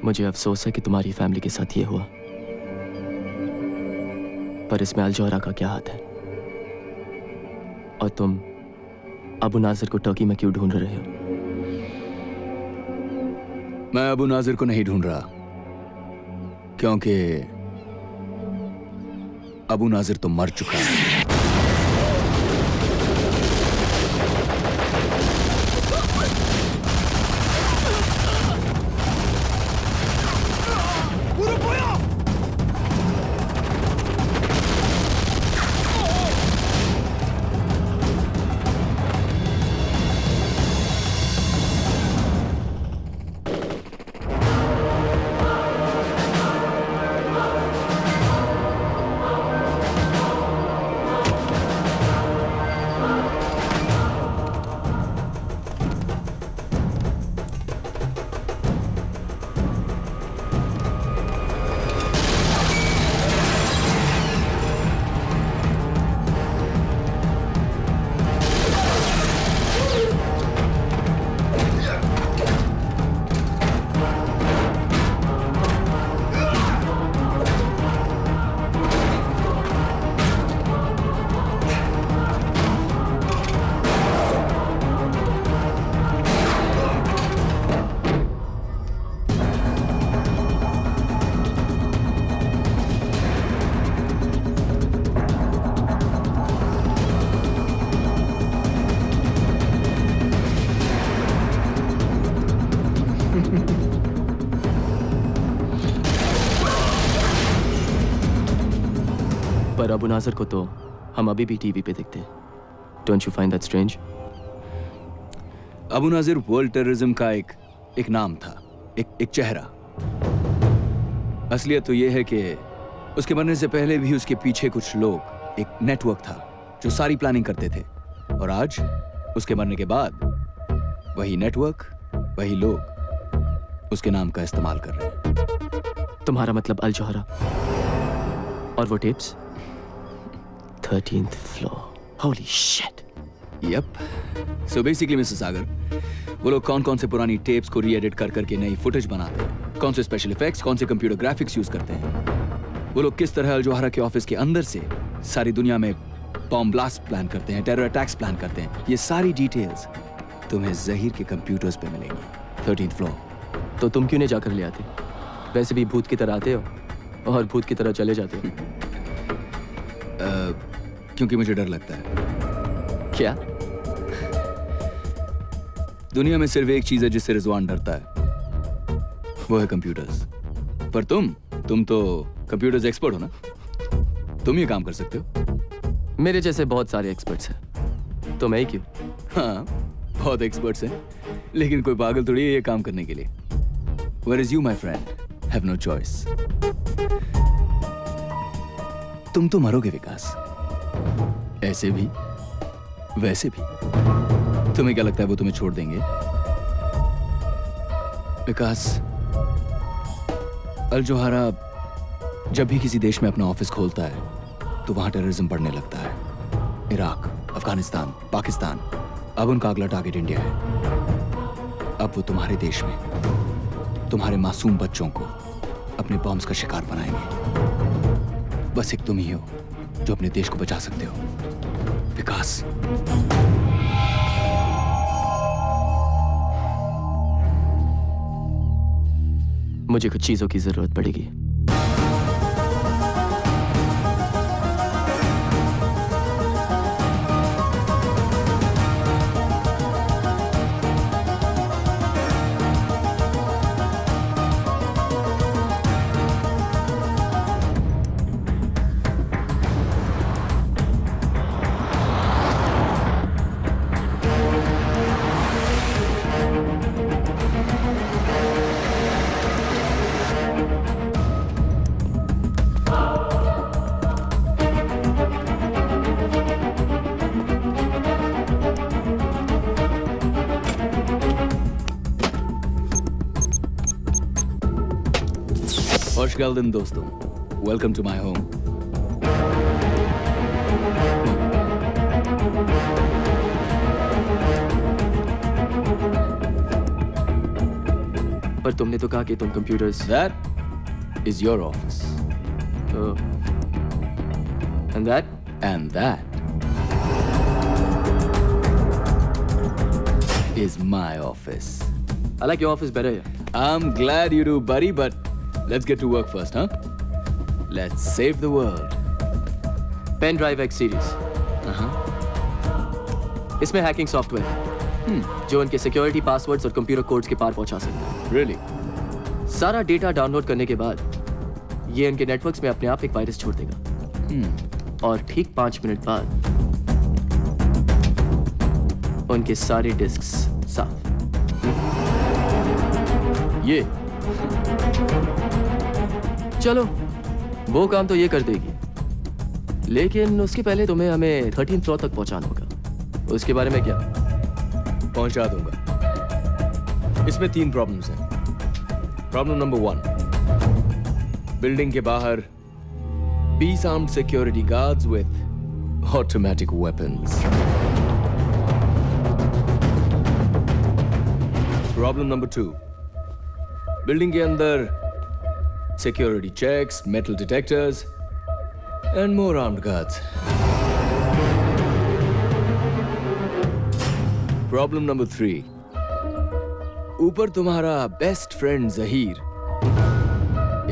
मुझे अफसोस है कि तुम्हारी फैमिली के साथ ये हुआ, पर इसमें अल-जौहरा का क्या हाथ है? और तुम अबू नाजिर को टर्की में क्यों ढूंढ रहे हो? मैं अबू नाजिर को नहीं ढूंढ रहा, क्योंकि अबू नाजिर तो मर चुका है। पर अबू नाजिर को तो हम अभी भी टीवी पे देखते हैं। Don't you find that strange? Abu Nazir world terrorism का एक नाम था, एक चेहरा। असलियत तो यह है कि उसके बनने से पहले भी उसके पीछे कुछ लोग, एक नेटवर्क था जो सारी प्लानिंग करते थे। और आज उसके मरने के बाद वही नेटवर्क, वही लोग उसके नाम का इस्तेमाल कर रहे हैं। तुम्हारा मतलब अल-जौहरा और वो tips? 13th floor. Holy shit. Yep. So basically, mister Sagar, वो लोग कौन-कौन से पुरानी टेप्स को री-एडिट कर करके नई फुटेज बनाते हैं, कौन से स्पेशल इफेक्ट्स, कौन से कंप्यूटर ग्राफिक्स यूज करते हैं, वो लोग किस तरह अल-जौहरा के ऑफिस के अंदर से सारी दुनिया में बॉम्ब ब्लास्ट प्लान करते हैं, टेरर अटैक्स प्लान करते हैं, ये सारी डिटेल्स तुम्हें जहीर के कंप्यूटर्स पे मिलेंगी। 13th floor. तो तुम क्यों नहीं जाकर ले आते? वैसे भी भूत की तरह आते हो और भूत की तरह चले जाते हो। क्योंकि मुझे डर लगता है। क्या? दुनिया में सिर्फ एक चीज है जिससे रिजवान डरता है, वो है कंप्यूटर्स। पर तुम तो कंप्यूटर्स एक्सपर्ट हो ना, तुम ये काम कर सकते हो। मेरे जैसे बहुत सारे एक्सपर्ट्स हैं, तो मैं ही क्यों? हाँ, बहुत एक्सपर्ट्स हैं, लेकिन कोई पागल थोड़ी है ये काम करने के लिए। Whereas you, my friend, have no choice. तुम तो मरोगे विकास, ऐसे भी वैसे भी। तुम्हें क्या लगता है वो तुम्हें छोड़ देंगे? विकास, अल जोहारा जब भी किसी देश में अपना ऑफिस खोलता है तो वहां टेररिज्म बढ़ने लगता है। इराक, अफगानिस्तान, पाकिस्तान, अब उनका अगला टारगेट इंडिया है। अब वो तुम्हारे देश में तुम्हारे मासूम बच्चों को अपने बॉम्ब्स का शिकार बनाएंगे। बस एक तुम ही हो जो अपने देश को बचा सकते हो, विकास। मुझे कुछ चीजों की जरूरत पड़ेगी। Hoş geldin dostum. Welcome to my home. पर तुमने तो कहा कि तुम computers. That is your office. Oh. And that? And that is my office. I like your office better. I'm glad you do, buddy, but let's get to work first, huh? Let's save the world. Pen Drive X series. इसमें हैकिंग सॉफ्टवेयर है जो उनके सिक्योरिटी पासवर्ड्स और कंप्यूटर कोड्स के पार पहुंचा सकता है। Really? सारा डेटा डाउनलोड करने के बाद ये उनके नेटवर्क्स में अपने आप एक वायरस छोड़ देगा। और ठीक 5 मिनट बाद उनके सारे डिस्क्स साफ। ये चलो वो काम तो ये कर देगी, लेकिन उसके पहले तुम्हें हमें 13th फ्लोर तक पहुंचाना होगा। उसके बारे में क्या? पहुंचा दूंगा। इसमें 3 प्रॉब्लम्स हैं। प्रॉब्लम नंबर 1, बिल्डिंग के बाहर 20 armed security guards with automatic weapons. Problem number 2, building के अंदर security checks, metal detectors, and more armed guards. Problem number 3. ऊपर तुम्हारा बेस्ट फ्रेंड जहीर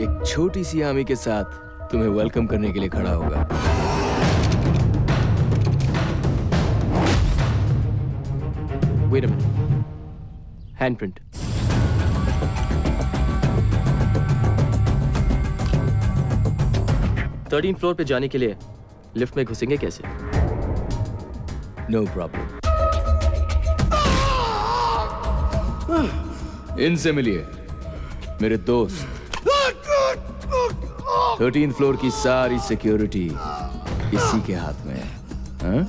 एक छोटी सी आर्मी के साथ तुम्हें वेलकम करने के लिए खड़ा होगा। Wait a minute. Handprint. Thirteen floor पे जाने के लिए लिफ्ट में घुसेंगे कैसे? No problem. इनसे मिलिए, मेरे दोस्त। 13th फ्लोर की सारी सिक्योरिटी इसी के हाथ में है। हाँ?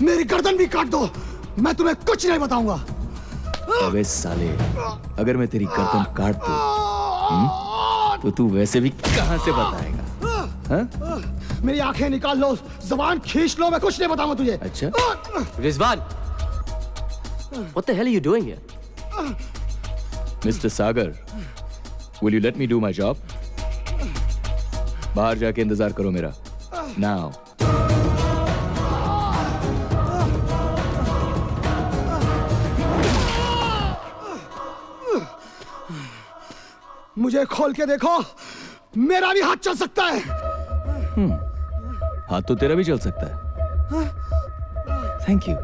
मेरी गर्दन भी काट दो, मैं तुम्हें कुछ नहीं बताऊंगा। अबे साले, अगर मैं तेरी गर्दन काट दूं, तो तू वैसे भी कहां से बताएगा? हाँ? मेरी आंखें निकाल लो, जबान खींच लो, मैं कुछ नहीं बताऊंगा तुझे। अच्छा? Rizwan, what the hell are you doing here? Mr. Sagar, will you let me do my job? बाहर जाके इंतजार करो मेरा। Now. मुझे खोल के देखो, मेरा भी हाथ चल सकता है। हाथ तो तेरा भी चल सकता है, thank you.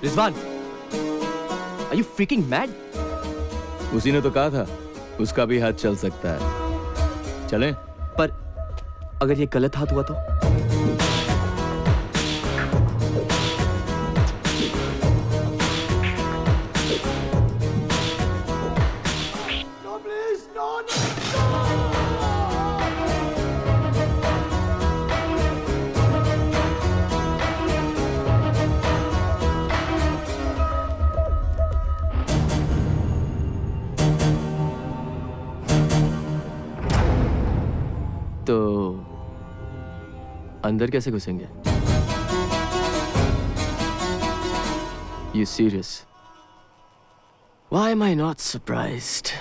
Rizwan, are you freaking mad? उसी ने तो कहा था उसका भी हाथ चल सकता है। चलें? पर अगर ये गलत हाथ हुआ तो? तो अंदर कैसे घुसेंगे? You serious? Why am I not surprised?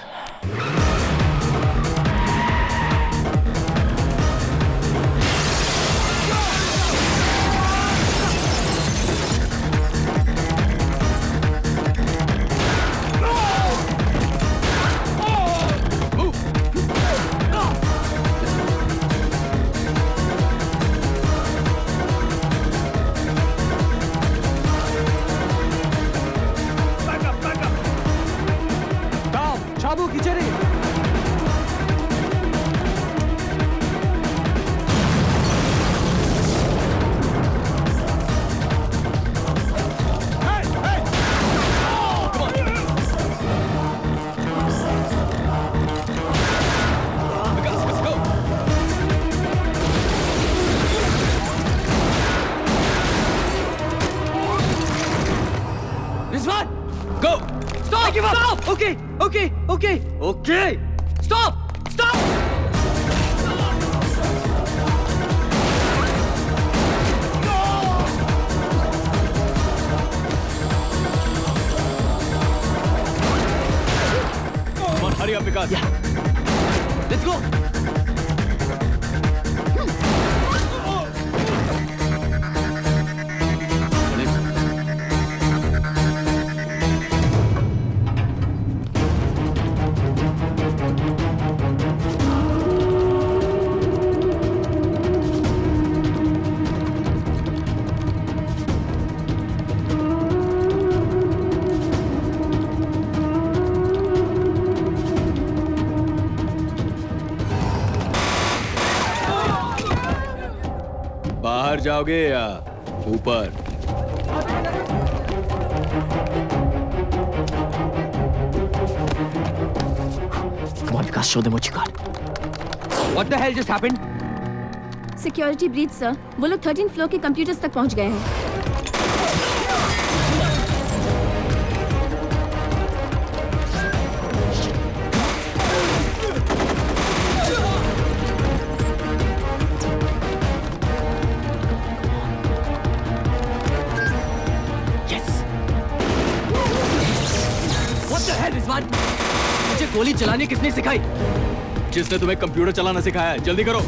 शाबू खींचे रही। Rizwan, go! Stop! Stop! Okay, okay, okay, okay! Stop! Stop! Come on, hurry up, Vikas. Yeah. Let's go! बाहर जाओगे या ऊपर? Come on, Vikas, show them what you got. What the hell just happened? Security breach sir. वो लोग 13th फ्लोर के कंप्यूटर्स तक पहुंच गए हैं। रिजवान, मुझे गोली चलाने किसने सिखाई? जिसने तुम्हें कंप्यूटर चलाना सिखाया है। जल्दी करो।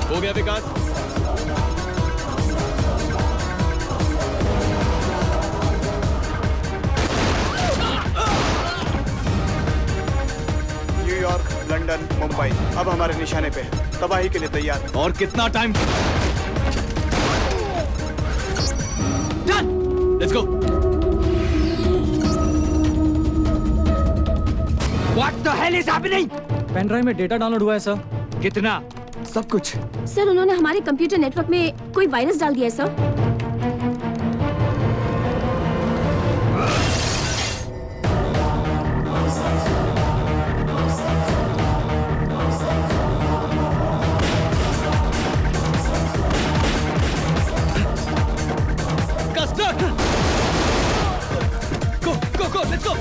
हो गया विकास? न्यूयॉर्क, लंदन, मुंबई अब हमारे निशाने पे है। तबाही के लिए तैयार। और कितना time? Let's go. What the hell is happening? Pen drive में डेटा डाउनलोड हुआ है सर। कितना? सब कुछ। सर उन्होंने हमारे कंप्यूटर नेटवर्क में कोई वायरस डाल दिया है sir. Go, let's go.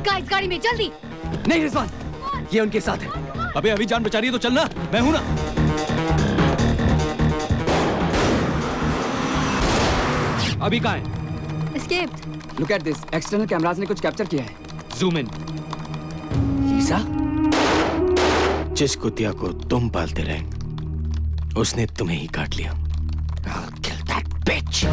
Guys, गाड़ी में जल्दी। नहीं रिजवान, ये उनके साथ है। अबे अभी जान बचा रही है तो चलना, मैं हूं ना। अभी कहाँ है? Escaped. Look at this. External cameras ने कुछ कैप्चर किया है. Zoom in. लीसा, जिस कुतिया को तुम पालते रहे उसने तुम्हें ही काट लिया। I'll kill that bitch.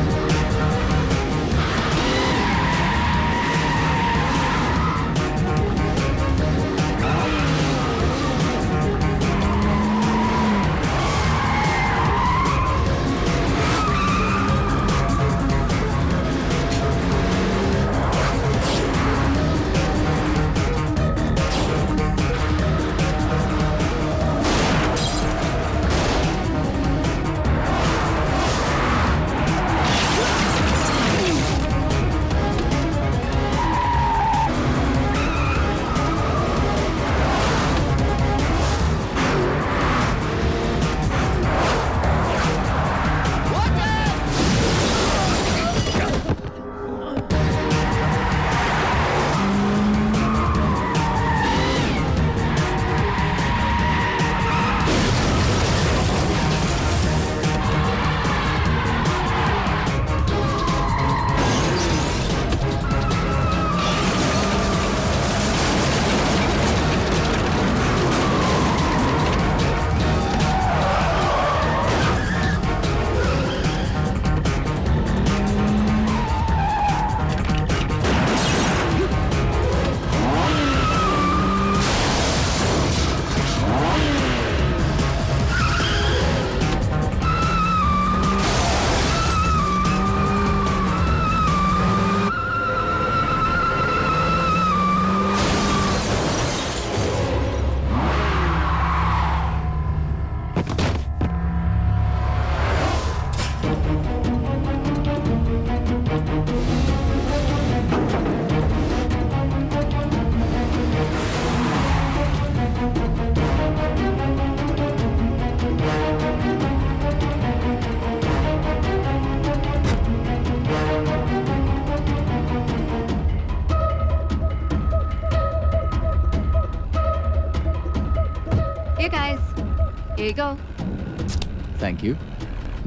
Here guys, here you go. Thank you.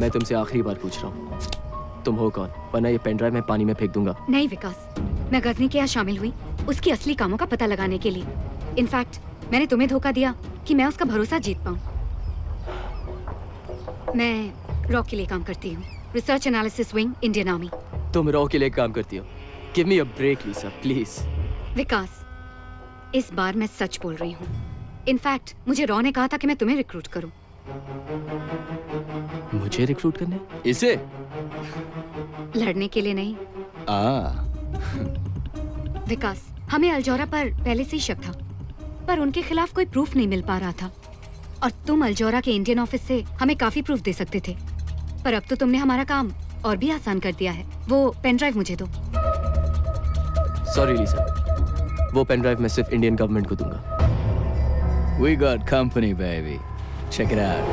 मैं तुमसे आखिरी बार पूछ रहा हूँ, तुम हो कौन? वरना ये पेन ड्राइव मैं पानी में फेंक दूंगा। नहीं विकास, मैं गजनी के यहाँ शामिल हुई उसकी असली कामों का पता लगाने के लिए। इनफैक्ट मैंने तुम्हें धोखा दिया कि मैं उसका भरोसा जीत पाऊँ। मैं रॉ के लिए काम करती हूँ, research analysis wing, Indian army. तुम रॉ के लिए काम करती हो? Give me a break Lisa, please. Vikas, इस बार मैं सच बोल रही हूँ। इनफैक्ट मुझे रॉ ने कहा था कि मैं तुम्हें रिक्रूट करूँ। मुझे रिक्रूट करने? इसे? लड़ने के लिए नहीं। विकास, हमें अल्जोरा पर पहले से ही शक था, पर उनके खिलाफ कोई प्रूफ नहीं मिल पा रहा था। और तुम अल्जोरा के इंडियन ऑफिस से हमें काफी प्रूफ दे सकते थे, पर अब तो तुमने हमारा काम और भी आसान कर दिया है। वो पेन ड्राइव मुझे दो। सॉरी लीसा, वो पेन ड्राइव मैं सिर्फ इंडियन गवर्नमेंट को दूंगा। We got company, baby. Check it out.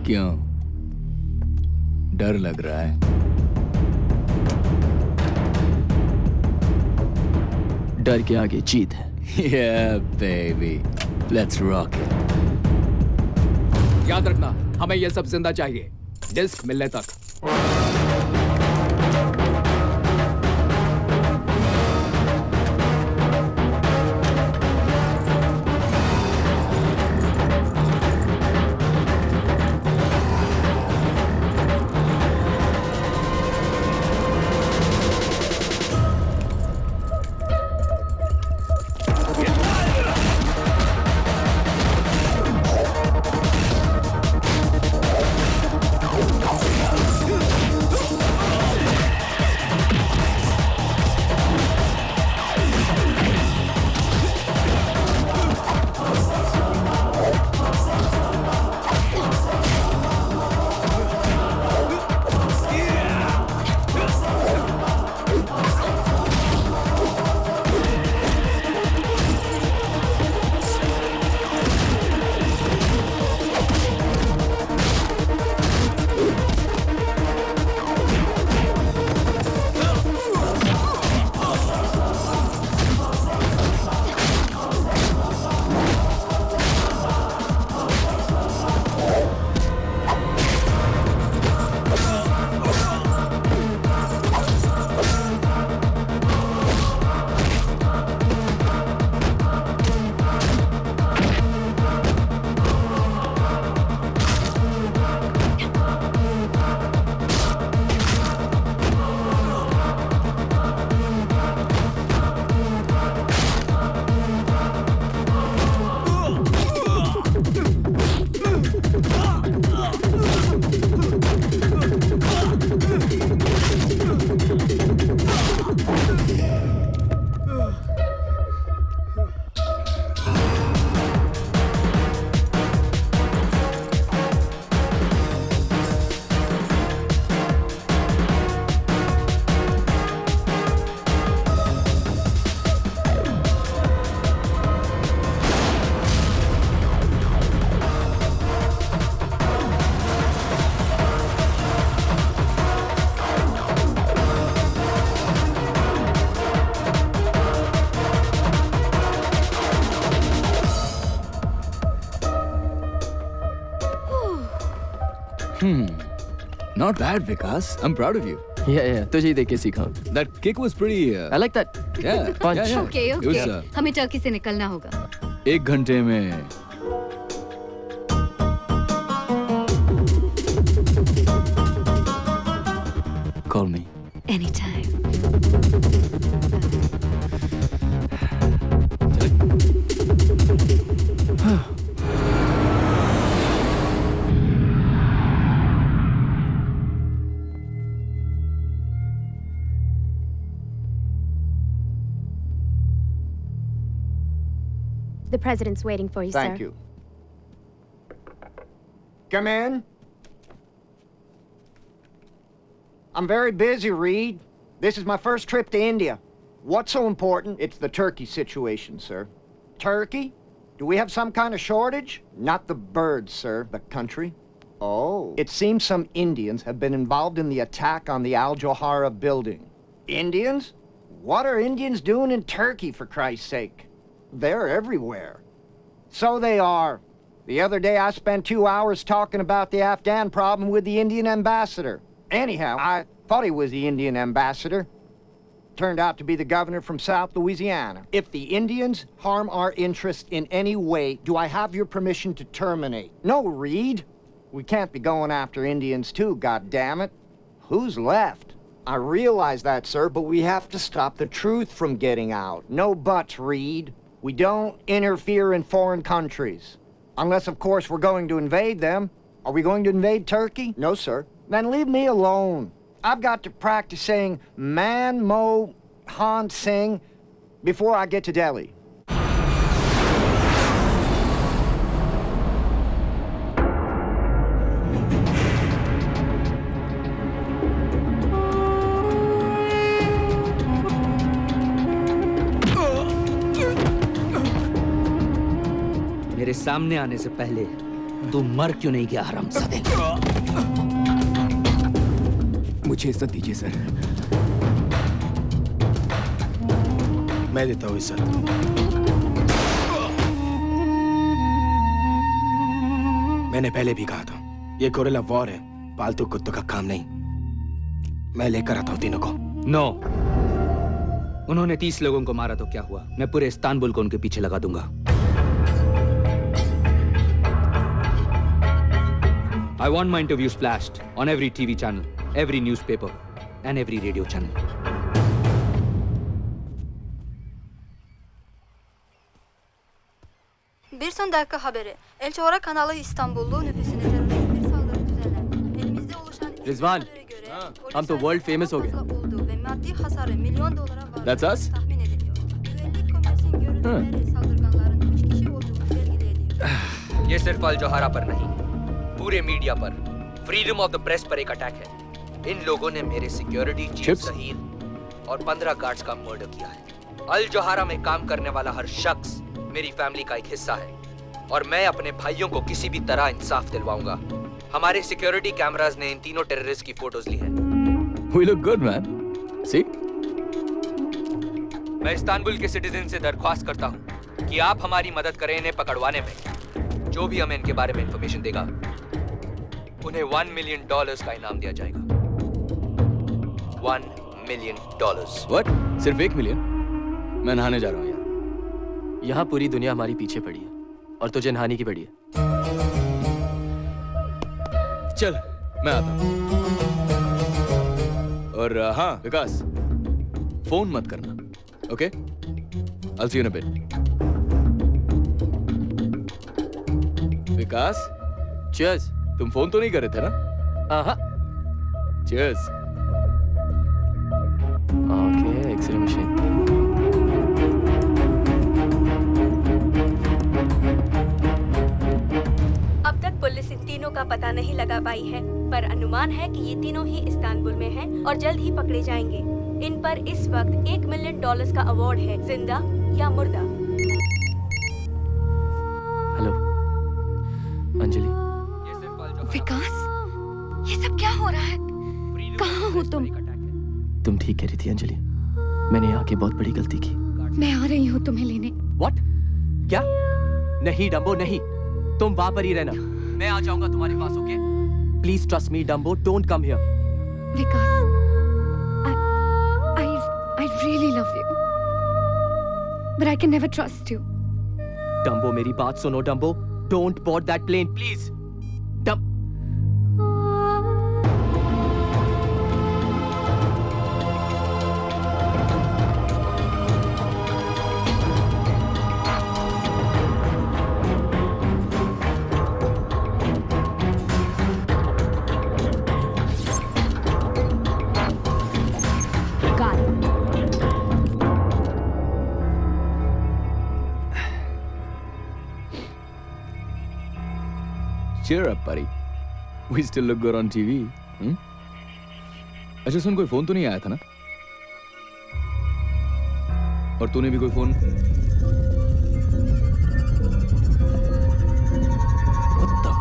क्यों? डर लग रहा है? डर के आगे जीत है। Yeah, baby. Let's rock it. याद रखना, हमें ये सब जिंदा चाहिए, डिस्क मिलने तक। Not bad, Vikas. I'm proud of you. Yeah, तुझे ही देख के सीखा. That kick was pretty. I like that. Yeah. Punch. Yeah, yeah. Okay It okay was, हमें टर्की से निकलना होगा. 1 घंटे में. Call me. Anytime. The president's waiting for you, sir. Thank you. Come in. I'm very busy, Reed. This is my first trip to India. What's so important? It's the turkey situation, sir. Turkey? Do we have some kind of shortage? Not the birds, sir, the country. Oh. It seems some Indians have been involved in the attack on the Al Johara building. Indians? What are Indians doing in Turkey, for Christ's sake? They're everywhere. So they are. The other day I spent 2 hours talking about the Afghan problem with the Indian ambassador. Anyhow, I thought he was the Indian ambassador. Turned out to be the governor from South Louisiana. If the Indians harm our interests in any way, do I have your permission to terminate? No, Reed. We can't be going after Indians too, goddammit. Who's left? I realize that, sir, but we have to stop the truth from getting out. No buts, Reed. We don't interfere in foreign countries. Unless, of course, we're going to invade them. Are we going to invade Turkey? No, sir. Then leave me alone. I've got to practice saying Man Mo Han Singh before I get to Delhi. मेरे सामने आने से पहले तू मर क्यों नहीं गया हरामजादे? मुझे इज्जत दीजिए सर. मैं देता हूँ इज्जत. मैंने पहले भी कहा था, ये गोरिल्ला वॉर है, पालतू कुत्तों का काम नहीं. मैं लेकर आता हूँ तीनों को. नो. उन्होंने 30 लोगों को मारा तो क्या हुआ? मैं पूरे इस्तांबुल को उनके पीछे लगा दूंगा. I want my interviews flashed on every TV channel, every newspaper, and every radio channel. Bir son dakika haberi. El Çoğra kanalı İstanbullu nüfusuna terörist bir saldırı düzenlendi. Elimizde oluşan Rizwan, हम तो world famous हो गए. olduğu ve maddi hasarı milyon dolara var. That's us? Tahmin ediliyor. Güvenlik komisyon görüntüleri saldırganların 3 kişi olduğunu belgeli ediyor. ये सिर्फ अल जोहारा पर नहीं, पूरे मीडिया पर, फ्रीडम ऑफ द प्रेस पर एक अटैक है. इन लोगों ने मेरे सिक्योरिटी चीफ सहील और 15 गार्ड्स का मर्डर किया है. अल जोहारा में काम करने वाला हर शख्स मेरी फैमिली का एक हिस्सा है और मैं अपने भाइयों को किसी भी तरह इंसाफ दिलवाऊंगा. हमारे सिक्योरिटी कैमरास ने इन तीनों टेररिस्ट की फोटोज ली हैं. We look good, man. See? मैं इस्तांबुल के सिटीजन से दरख्वास्त करता हूँ कि आप हमारी मदद करें इन्हें पकड़वाने में. जो भी हमें इनके बारे में इंफॉर्मेशन देगा, उन्हें $1 मिलियन का इनाम दिया जाएगा. $1 मिलियन. What? सिर्फ 1 मिलियन? मैं नहाने जा रहा हूँ यार. यहाँ पूरी दुनिया हमारी पीछे पड़ी है और तुझे नहाने की पड़ी है. चल, मैं आता हूँ. और हाँ, विकास, फोन मत करना. Okay? I'll see you in a bit. Vikas, Cheers. तुम फोन तो नहीं कर रहे थे ना? हाँ. Cheers. Okay, X-ray machine. अब तक पुलिस इन तीनों का पता नहीं लगा पाई है, पर अनुमान है कि ये तीनों ही इस्तांबुल में हैं और जल्द ही पकड़े जाएंगे. इन पर इस वक्त $1 मिलियन का अवार्ड है, जिंदा या मुर्दा. हेलो, अंजलि. विकास, ये सब क्या हो रहा है? कहाँ हो तुम? तुम ठीक कह रही थी अंजलि. मैंने यहाँ की बहुत बड़ी गलती की. मैं आ रही हूँ तुम्हें लेने. What? क्या? नहीं डम्बो, नहीं. तुम वहां पर ही रहना. मैं आ जाऊंगा तुम्हारे पास. Okay? Please trust me, Dumbo. Don't come here. Vikas, I really love you. But I can never trust you. Dumbo, मेरी बात सुनो, Dumbo. Don't board that plane, please. Got it. Cheer up, buddy. We still look good on TV. अच्छा सुन, कोई फोन तो नहीं आया था ना? और तूने भी कोई phone? What the?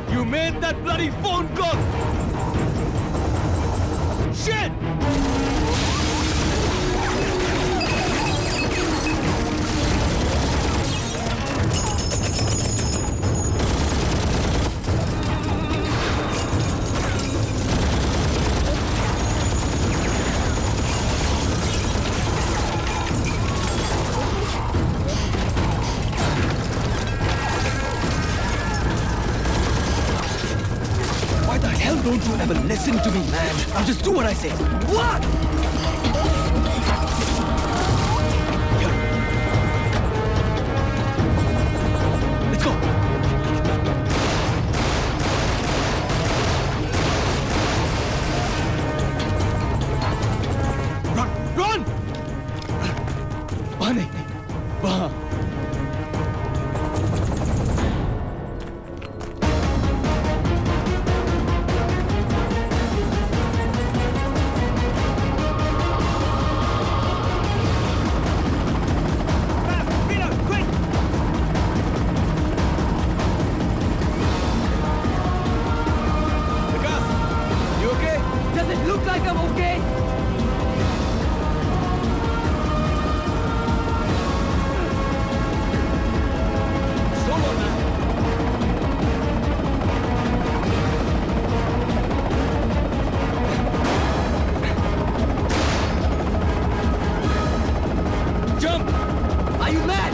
You made that bloody phone call! Shit! Why the hell don't you ever listen to me, man? I'll just do what I say. What? Let's go. Run! Run! वहाँ नहीं, वहाँ. Does it look like I'm okay? Solo now. Jump! Are you mad?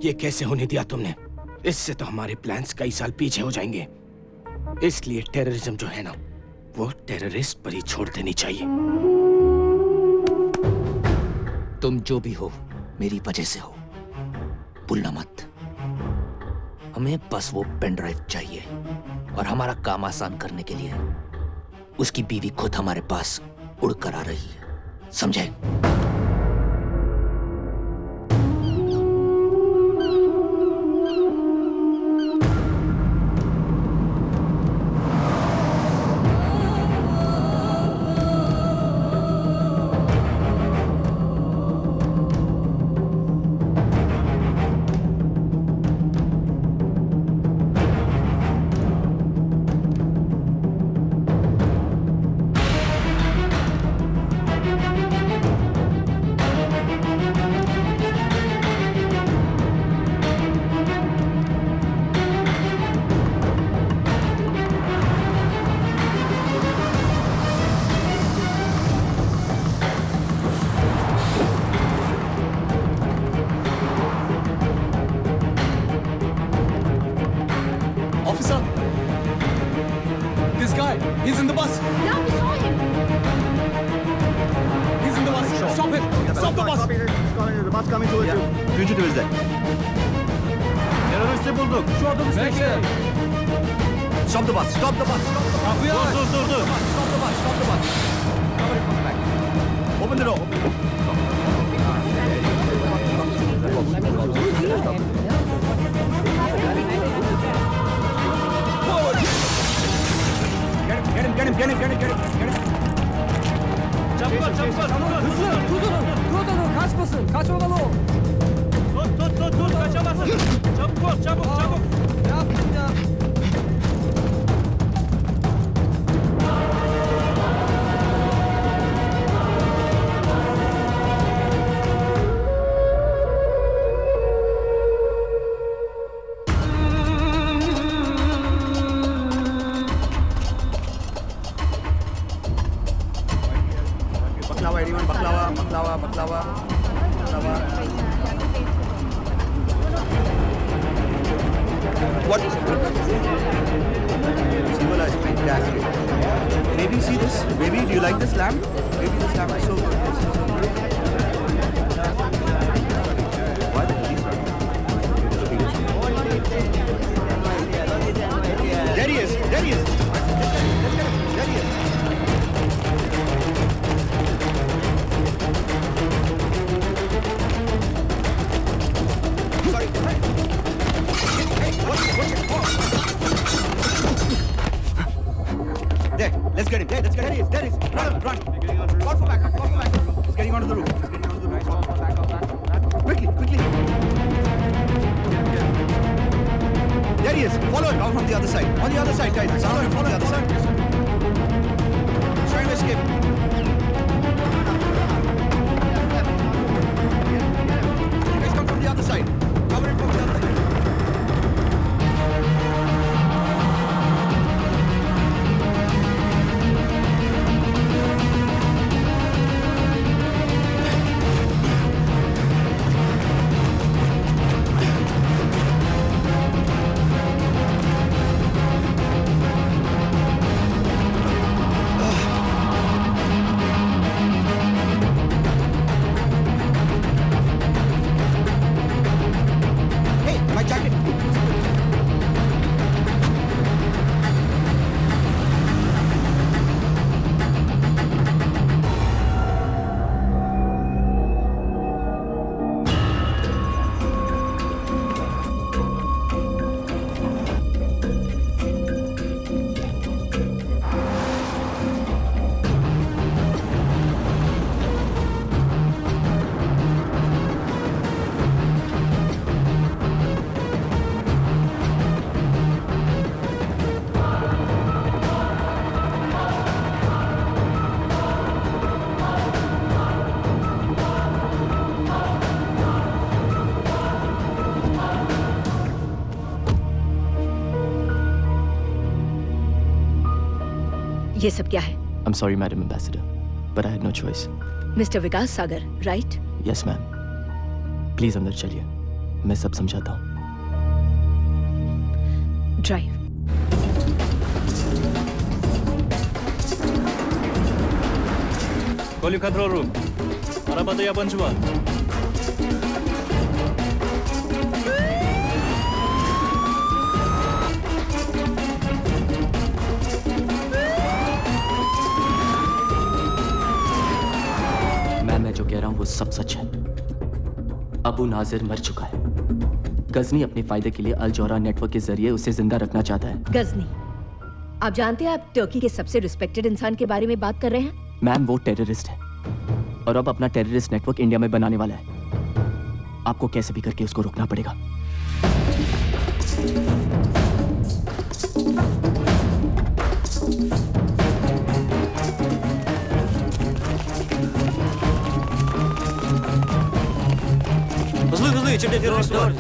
ये कैसे होने दिया तुमने? इससे तो हमारे प्लान्स कई साल पीछे हो जाएंगे। इसलिए टेररिज्म जो है ना, वो टेररिस्ट पर ही छोड़ देनी चाहिए। तुम जो भी हो मेरी वजह से हो, भूलना मत। हमें बस वो पेन ड्राइव चाहिए और हमारा काम आसान करने के लिए उसकी बीवी खुद हमारे पास उड़कर आ रही है, समझे? Officer! This guy, he's in the bus! Yeah, we saw him. He's in the bus! Stop him! Stop the bus! The bus coming towards you. Fugitive is there. Teröristi bulduk. Şu otobüs bekle. Stop the bus. Stop the bus. Kapıyı aç. Dur. Stop the bus. Stop the bus. Cover it from the back. Open the door. Get him. Çabuk ol. Hızlı. Durdurun. Kaçmasın. Kaçmamalı o. Dur. Kaçamazsın. Çabuk ol. Ne yaptın ya? Baklava, anyone? Baklava. What? Simula is fantastic. Maybe see this? Maybe do you like this lamb? Maybe this lamb is so good. Why the police are? There he is. There he is. Sorry. Hey, what's it? There, let's get him. There he is. Run. Call for backup. He's getting onto the roof. Quickly. There he is. Follow him down from the other side. On the other side, guys. Follow him from the other side. He's trying to escape. You guys come from the other side. Cover him from the other side. Hey, my jacket. ये सब क्या है? I'm sorry, Madam Ambassador, but I had no choice. Mister Vikas Sagar, right? Yes, ma'am. Please अंदर चलिए. मैं सब समझाता हूँ. Drive. Call you control room. Arabadaya Panchwa. मैं जो कह रहा हूँ वो सब सच है. अबू नाजिर मर चुका है. गजनी अपने फायदे के लिए अल जौहरा नेटवर्क के जरिए उसे जिंदा रखना चाहता है. गजनी, आप जानते हैं आप टर्की के सबसे रिस्पेक्टेड इंसान के बारे में बात कर रहे हैं? मैम वो टेररिस्ट है और अब अपना टेररिस्ट नेटवर्क इंडिया में बनाने वाला है. आपको कैसे भी करके उसको रोकना पड़ेगा. Hızlı içeride terörist var.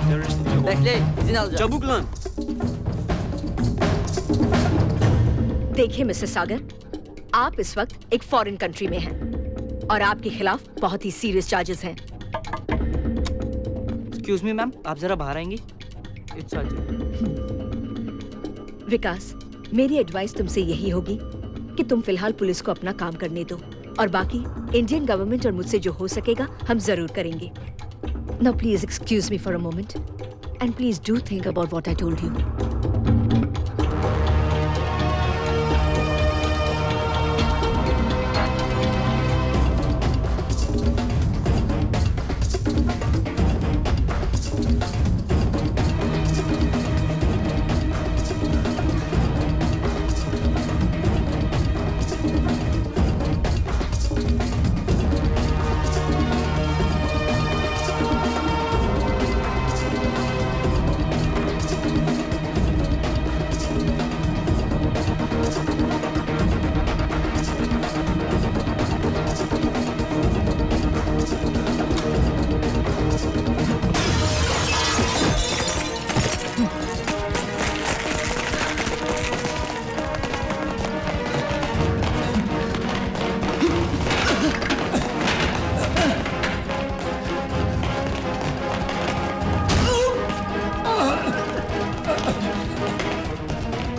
Bekle, izin alacağım. Çabuk lan. देखिए मिस्टर सागर, आप इस वक्त एक फॉरेन कंट्री में हैं और आपके खिलाफ बहुत ही सीरियस चार्जेस हैं. एक्सक्यूज मी मैम, आप जरा बाहर आएंगी. इट्स ऑल विकास, मेरी एडवाइस तुमसे यही होगी कि तुम फिलहाल पुलिस को अपना काम करने दो और बाकी इंडियन गवर्नमेंट और मुझसे जो हो सकेगा हम जरूर करेंगे। Now please excuse me for a moment and please do think about what I told you.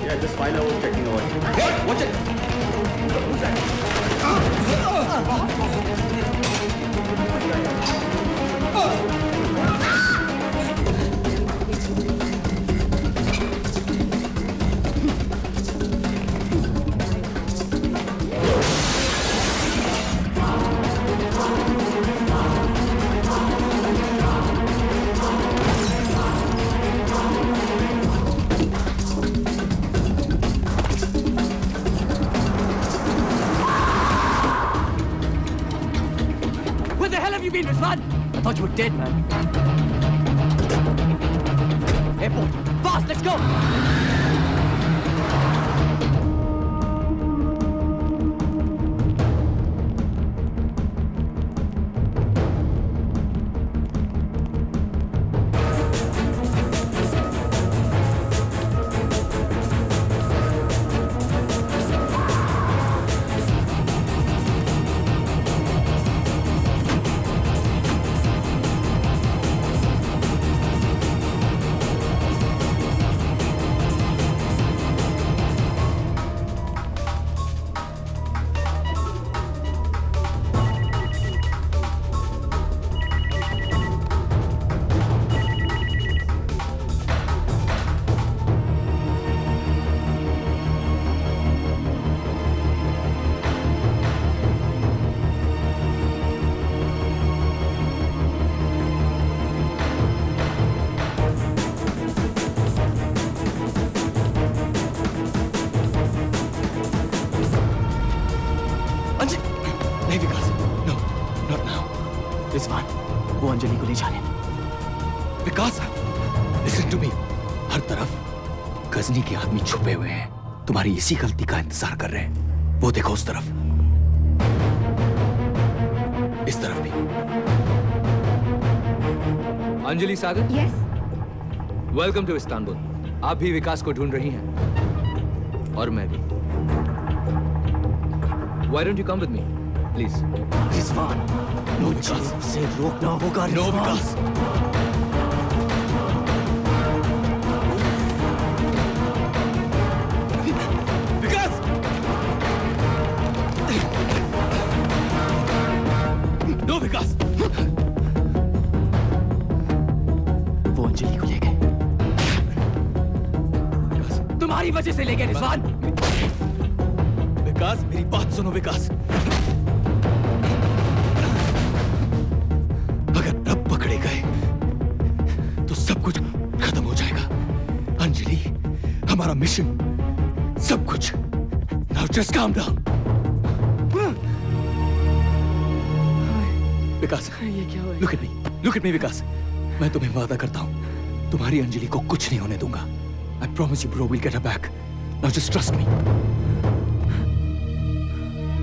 Yeah, just file out checking over. What? Watch it. Who's that? Where the hell have you been, Rizwan? I thought you were dead, man. Airport. Fast, let's go! नहीं विकास, नो, नॉट नाउ। रिजवान, वो अंजलि को ले जा रहे हैं। विकास, लिसन टू मी। हर तरफ गजनी के आदमी छुपे हुए हैं, तुम्हारी इसी गलती का इंतजार कर रहे हैं। वो देखो उस तरफ, इस तरफ भी। अंजलि सागर, यस, वेलकम टू इस्तांबुल। आप भी विकास को ढूंढ रही हैं और मैं भी। Why don't you come with me, please? Rizwan, no Vikas, उसे रोकना होगा। नो विकास। विकास! नो विकास! वो अंजलि को ले गए। तुम्हारी वजह से ले गए रिजवान। विकास, मेरी बात सुनो विकास। अगर अब पकड़े गए तो सब कुछ खत्म हो जाएगा। अंजलि, हमारा मिशन, सब कुछ। Now just calm down. विकास, ये क्या हुआ? look at me विकास। मैं तुम्हें वादा करता हूँ, तुम्हारी अंजलि को कुछ नहीं होने दूंगा। I promise you bro, we'll get her back. Now just trust me.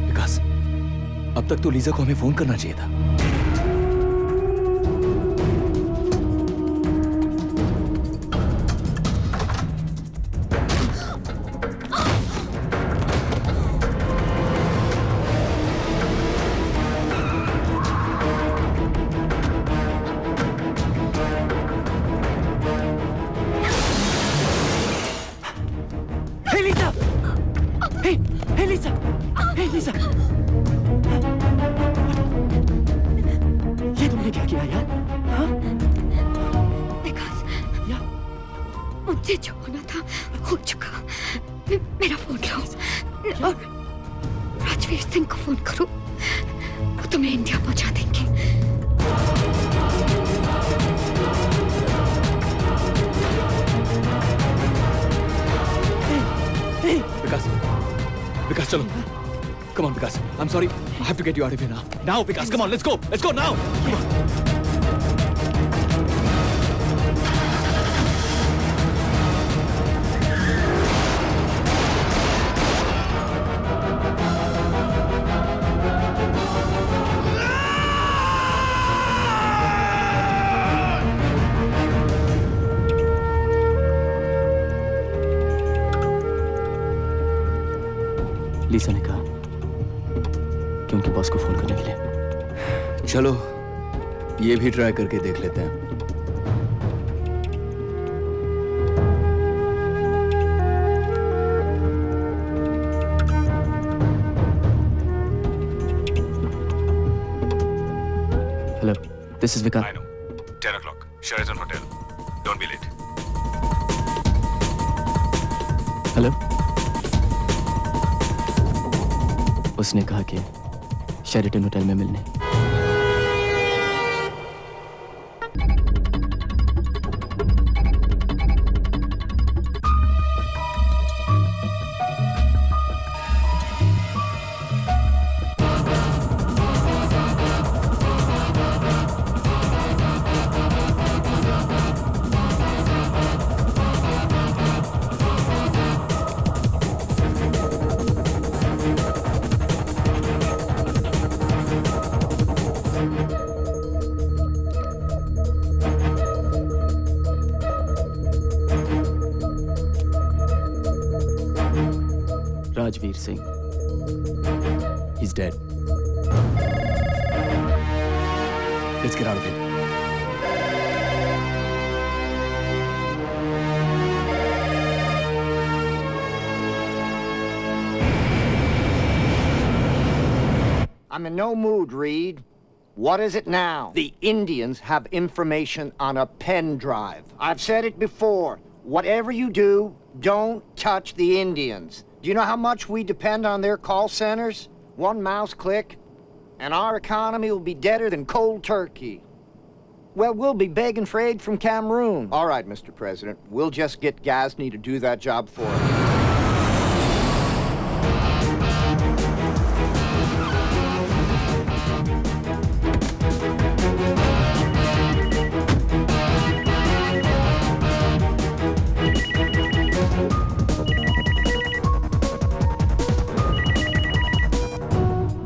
विकास, अब तक तो लीजा को हमें फोन करना चाहिए था। Hey, Lisa! Hey, Lisa! ये तुमने क्या किया यार? हाँ? विकास, मुझे जो होना था हो चुका। मेरा फोन लो और राजवीर सिंह को फोन करो, वो तुम्हें इंडिया पहुंचा देंगे। Vikas, chalo. Come on, Vikas. I'm sorry. I have to get you out of here now. Now, Vikas, come on, let's go. Let's go now. Come on. लीसा ने कहा कि उनके बॉस को फोन करने के लिए। चलो, ये भी ट्राई करके देख लेते हैं। Hello, this is Vikas. I know. 10 o'clock. Sheraton Hotel. Don't be late. Hello. उसने कहा कि शेरिटन होटल में मिलने। Rajveer Singh. He's dead. Let's get out of here. I'm in no mood, Reed. What is it now? The Indians have information on a pen drive. I've said it before. Whatever you do, don't touch the Indians. Do you know how much we depend on their call centers? One mouse click, and our economy will be deader than cold turkey. Well, we'll be begging for aid from Cameroon. All right, Mr. President, we'll just get Ghazni to do that job for us.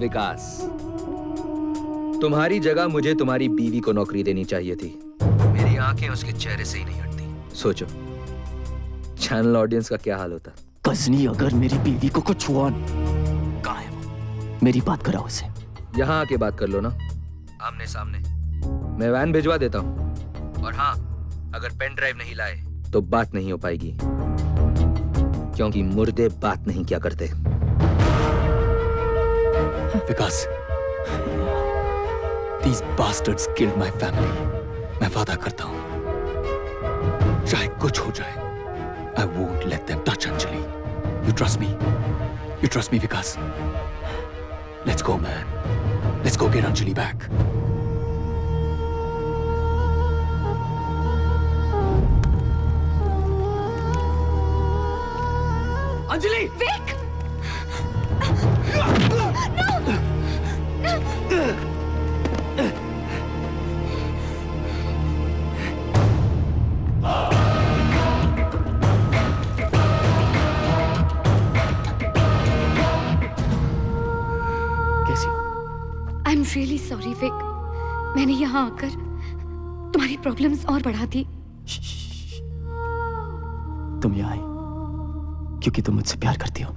विकास, तुम्हारी जगह मुझे तुम्हारी बीवी को नौकरी देनी चाहिए थी। मेरी आंखें उसके चेहरे से ही नहीं हटती। सोचो, चैनल ऑडियंस का क्या हाल होता। गजनी अगर मेरी बीवी को कुछ हुआ, कहाँ है वो? मेरी बात कराओ उसे। यहाँ आके बात कर लो ना, आमने सामने। मैं वैन भिजवा देता हूँ। और हाँ, अगर पेन ड्राइव नहीं लाए तो बात नहीं हो पाएगी, क्योंकि मुर्दे बात नहीं क्या करते। विकास, these bastards killed my family. मैं वादा करता हूँ, चाहे कुछ हो जाए, I won't let them touch Anjali. You trust me? You trust me, Vikas? Let's go, man. Let's go get Anjali back. Anjali! Vic! कैसी हो? I'm really sorry, Vic. मैंने यहाँ आकर तुम्हारी प्रॉब्लम्स और बढ़ा दी। तुम यहाँ आई क्योंकि तुम मुझसे प्यार करती हो।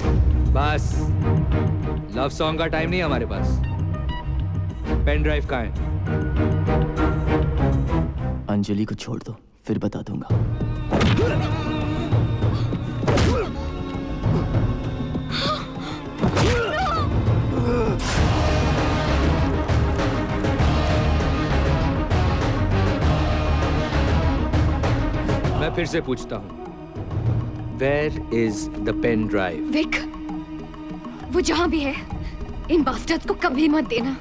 बस, लव सॉन्ग का टाइम नहीं हमारे पास। पेन ड्राइव कहाँ है? अंजलि को छोड़ दो, फिर बता दूंगा। फिर से पूछता हूँ, Where is the pen drive? विक, वो जहां भी है, इन बास्टर्ड्स को कभी मत देना।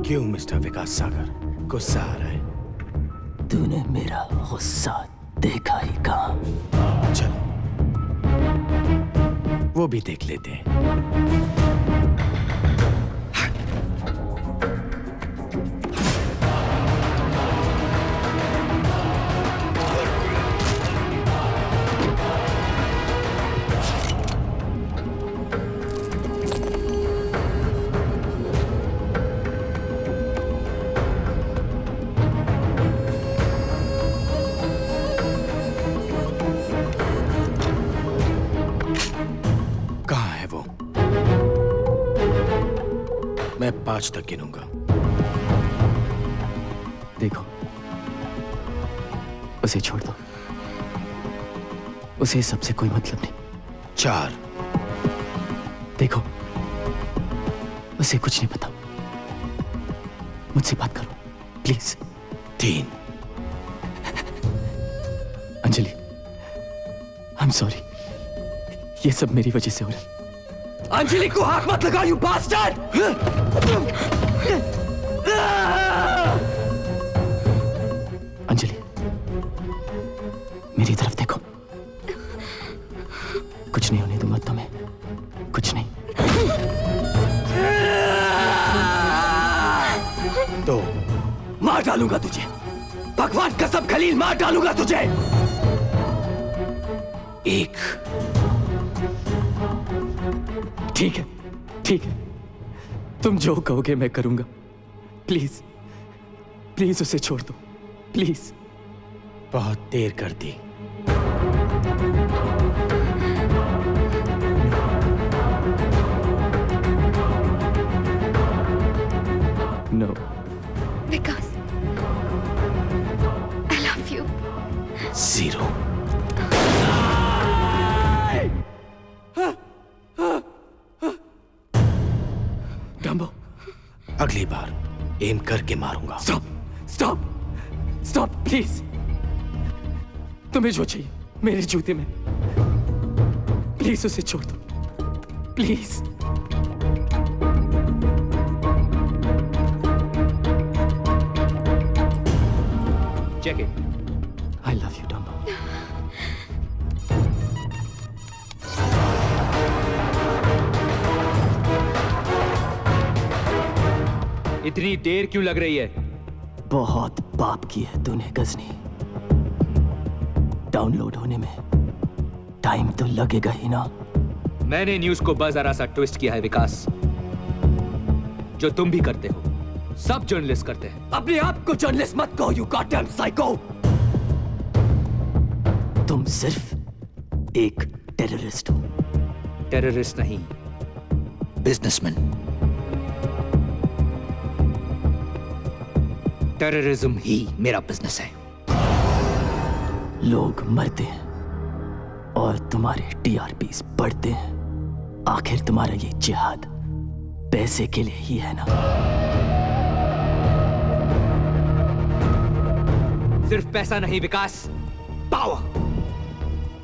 क्यों मिस्टर विकास सागर गुस्सा आ रहा है? तूने मेरा गुस्सा देखा ही कहा। चलो वो भी देख लेते हैं। मैं 5 तक गिनूंगा। देखो, उसे छोड़ दो। उसे सबसे कोई मतलब नहीं। 4। देखो, उसे कुछ नहीं पता। मुझसे बात करो please. 3। Anjali, I am sorry, ये सब मेरी वजह से हो रहा है। अंजलि को हाथ मत लगाओ, यू बास्टर्ड! अंजलि, मेरी तरफ देखो। कुछ नहीं होने दूंगा तुम्हें, कुछ नहीं। तो मार डालूंगा तुझे, भगवान कसम खलील, मार डालूंगा तुझे। 1। ठीक है, ठीक है, तुम जो कहोगे मैं करूंगा। प्लीज, प्लीज उसे छोड़ दो, प्लीज। बहुत देर कर दी। No Vikas, I love you. 0। Dumbo, अगली बार एम करके मारूंगा। Stop, stop, stop please. तुम्हें जो चाहिए मेरे जूते में, प्लीज उसे छोड़ दो, please. Check it. I love you, Dumbo. इतनी देर क्यों लग रही है? बहुत पाप की है तूने गजनी। डाउनलोड होने में टाइम तो लगेगा ही ना। मैंने न्यूज को बस जरा सा ट्विस्ट किया है विकास, जो तुम भी करते हो, सब जर्नलिस्ट करते हैं। अपने आप को जर्नलिस्ट मत कहो, यू गॉडडैम साइको। तुम सिर्फ एक टेररिस्ट हो। टेररिस्ट नहीं, बिजनेसमैन। टेररिज्म ही मेरा बिजनेस है। लोग मरते हैं और तुम्हारे टीआरपीस बढ़ते हैं। आखिर तुम्हारा ये जिहाद पैसे के लिए ही है ना? सिर्फ पैसा नहीं Vikas, power.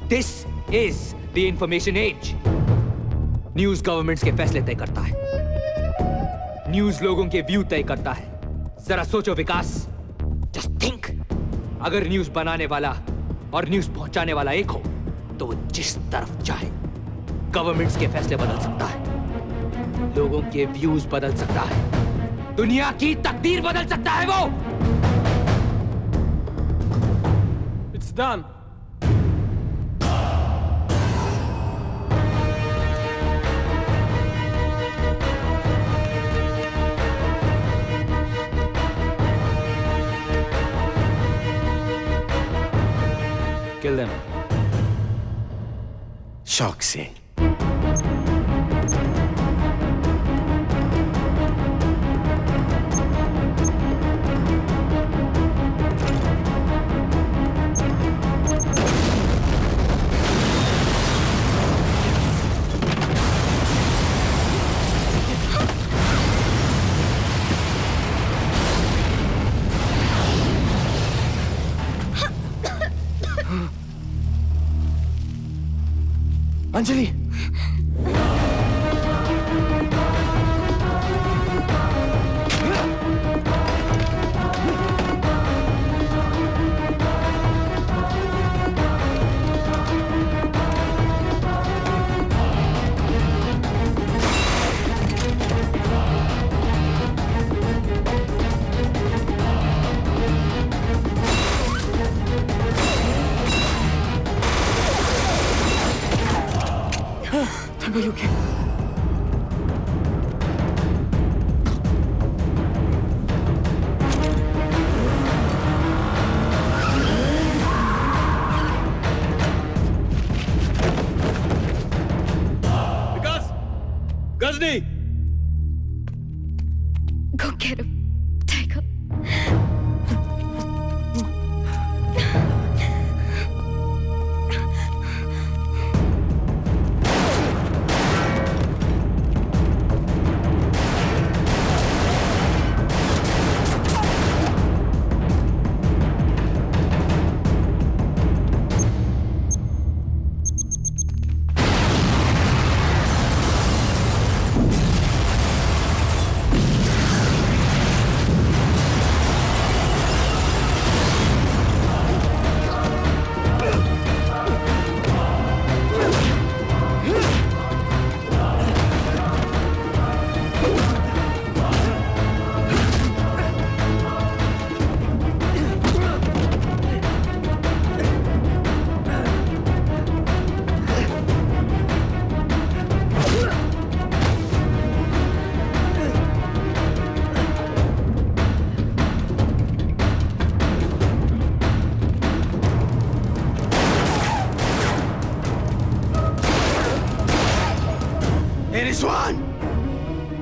This is the information age. News governments के फैसले तय करता है, न्यूज लोगों के व्यू तय करता है। जरा सोचो विकास, जस्ट थिंक, अगर न्यूज बनाने वाला और न्यूज पहुंचाने वाला एक हो तो वो जिस तरफ चाहे गवर्नमेंट्स के फैसले बदल सकता है, लोगों के व्यूज बदल सकता है, दुनिया की तकदीर बदल सकता है वो। It's done. Kill them. शौक से। Anjali, Are you okay? Vikas, Ghazni, Go get him, Tiger. Rizwan,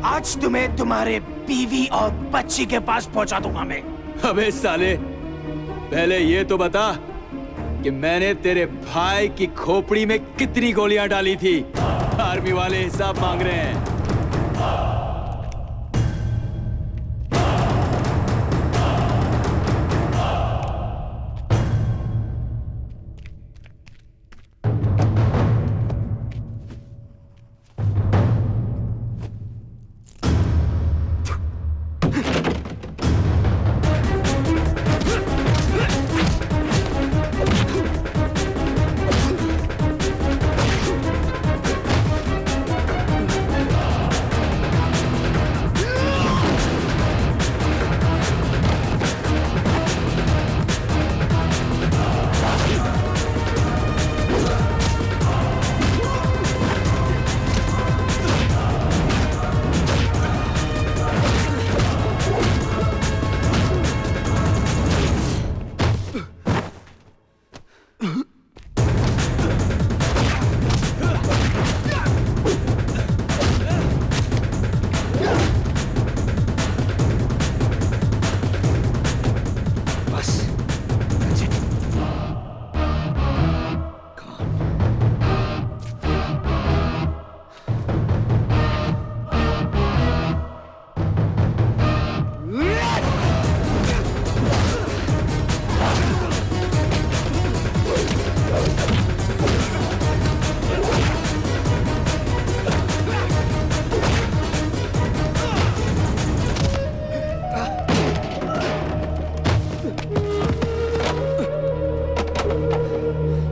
आज तुम्हें तुम्हारे बीवी और बच्ची के पास पहुंचा दूंगा मैं। अबे साले, पहले ये तो बता कि मैंने तेरे भाई की खोपड़ी में कितनी गोलियां डाली थी। आर्मी वाले हिसाब मांग रहे हैं।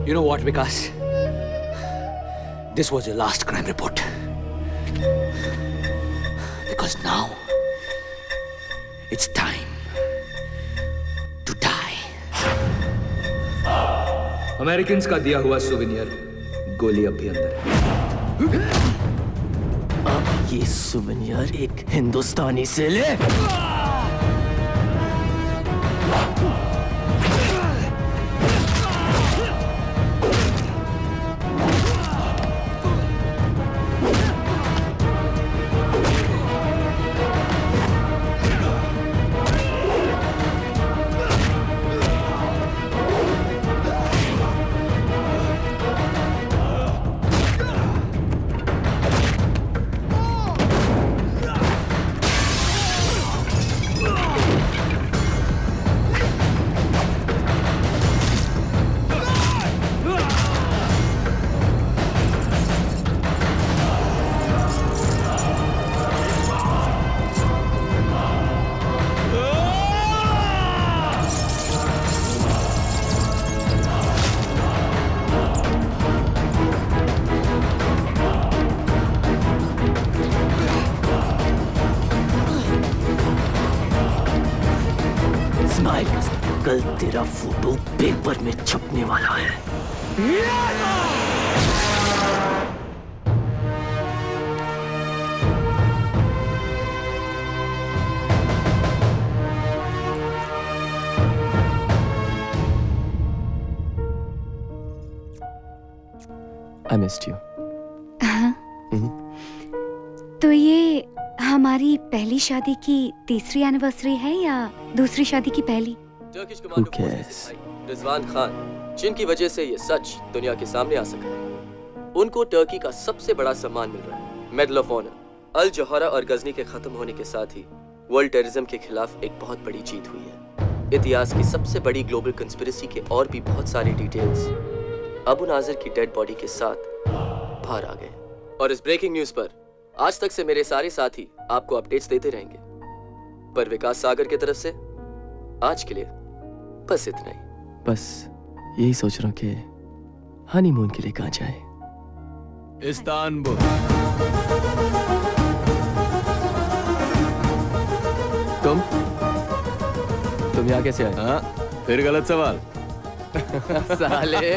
You know what, Vikas? This was your last crime report. Because now it's time to die. Americans का दिया हुआ सुवेनियर गोली अब भी अंदर है। अब ये सुवेनियर एक हिंदुस्तानी से ले। तेरा फोटो पेपर में छपने वाला है। I missed you. हाँ। तो ये हमारी पहली शादी की तीसरी एनिवर्सरी है या दूसरी शादी की पहली? टर्किश कमांडो फोर्सेस के भाई रिजवान खान, जिनकी वजह से ये सच दुनिया के सामने आ सका है, उनको टर्की का सबसे बड़ा सम्मान मिल रहा है, मेडल ऑफ ऑनर। अल जौहरा और गजनी के खत्म होने के साथ ही वर्ल्ड टेररिज्म के खिलाफ एक बहुत बड़ी जीत हुई है। इतिहास की सबसे बड़ी ग्लोबल कंस्पिरेसी के और भी बहुत सारे डिटेल्स अबू नाजिर की डेड बॉडी के साथ बाहर आ गए। और इस ब्रेकिंग न्यूज पर आज तक से मेरे सारे साथी आपको अपडेट्स देते रहेंगे, पर विकास सागर की तरफ से आज के लिए बस इतना ही। बस यही सोच रहा हूं कि हनीमून के लिए कहां जाए। इस्तांबुल। तुम यहाँ कैसे आए? हाँ, फिर गलत सवाल। साले।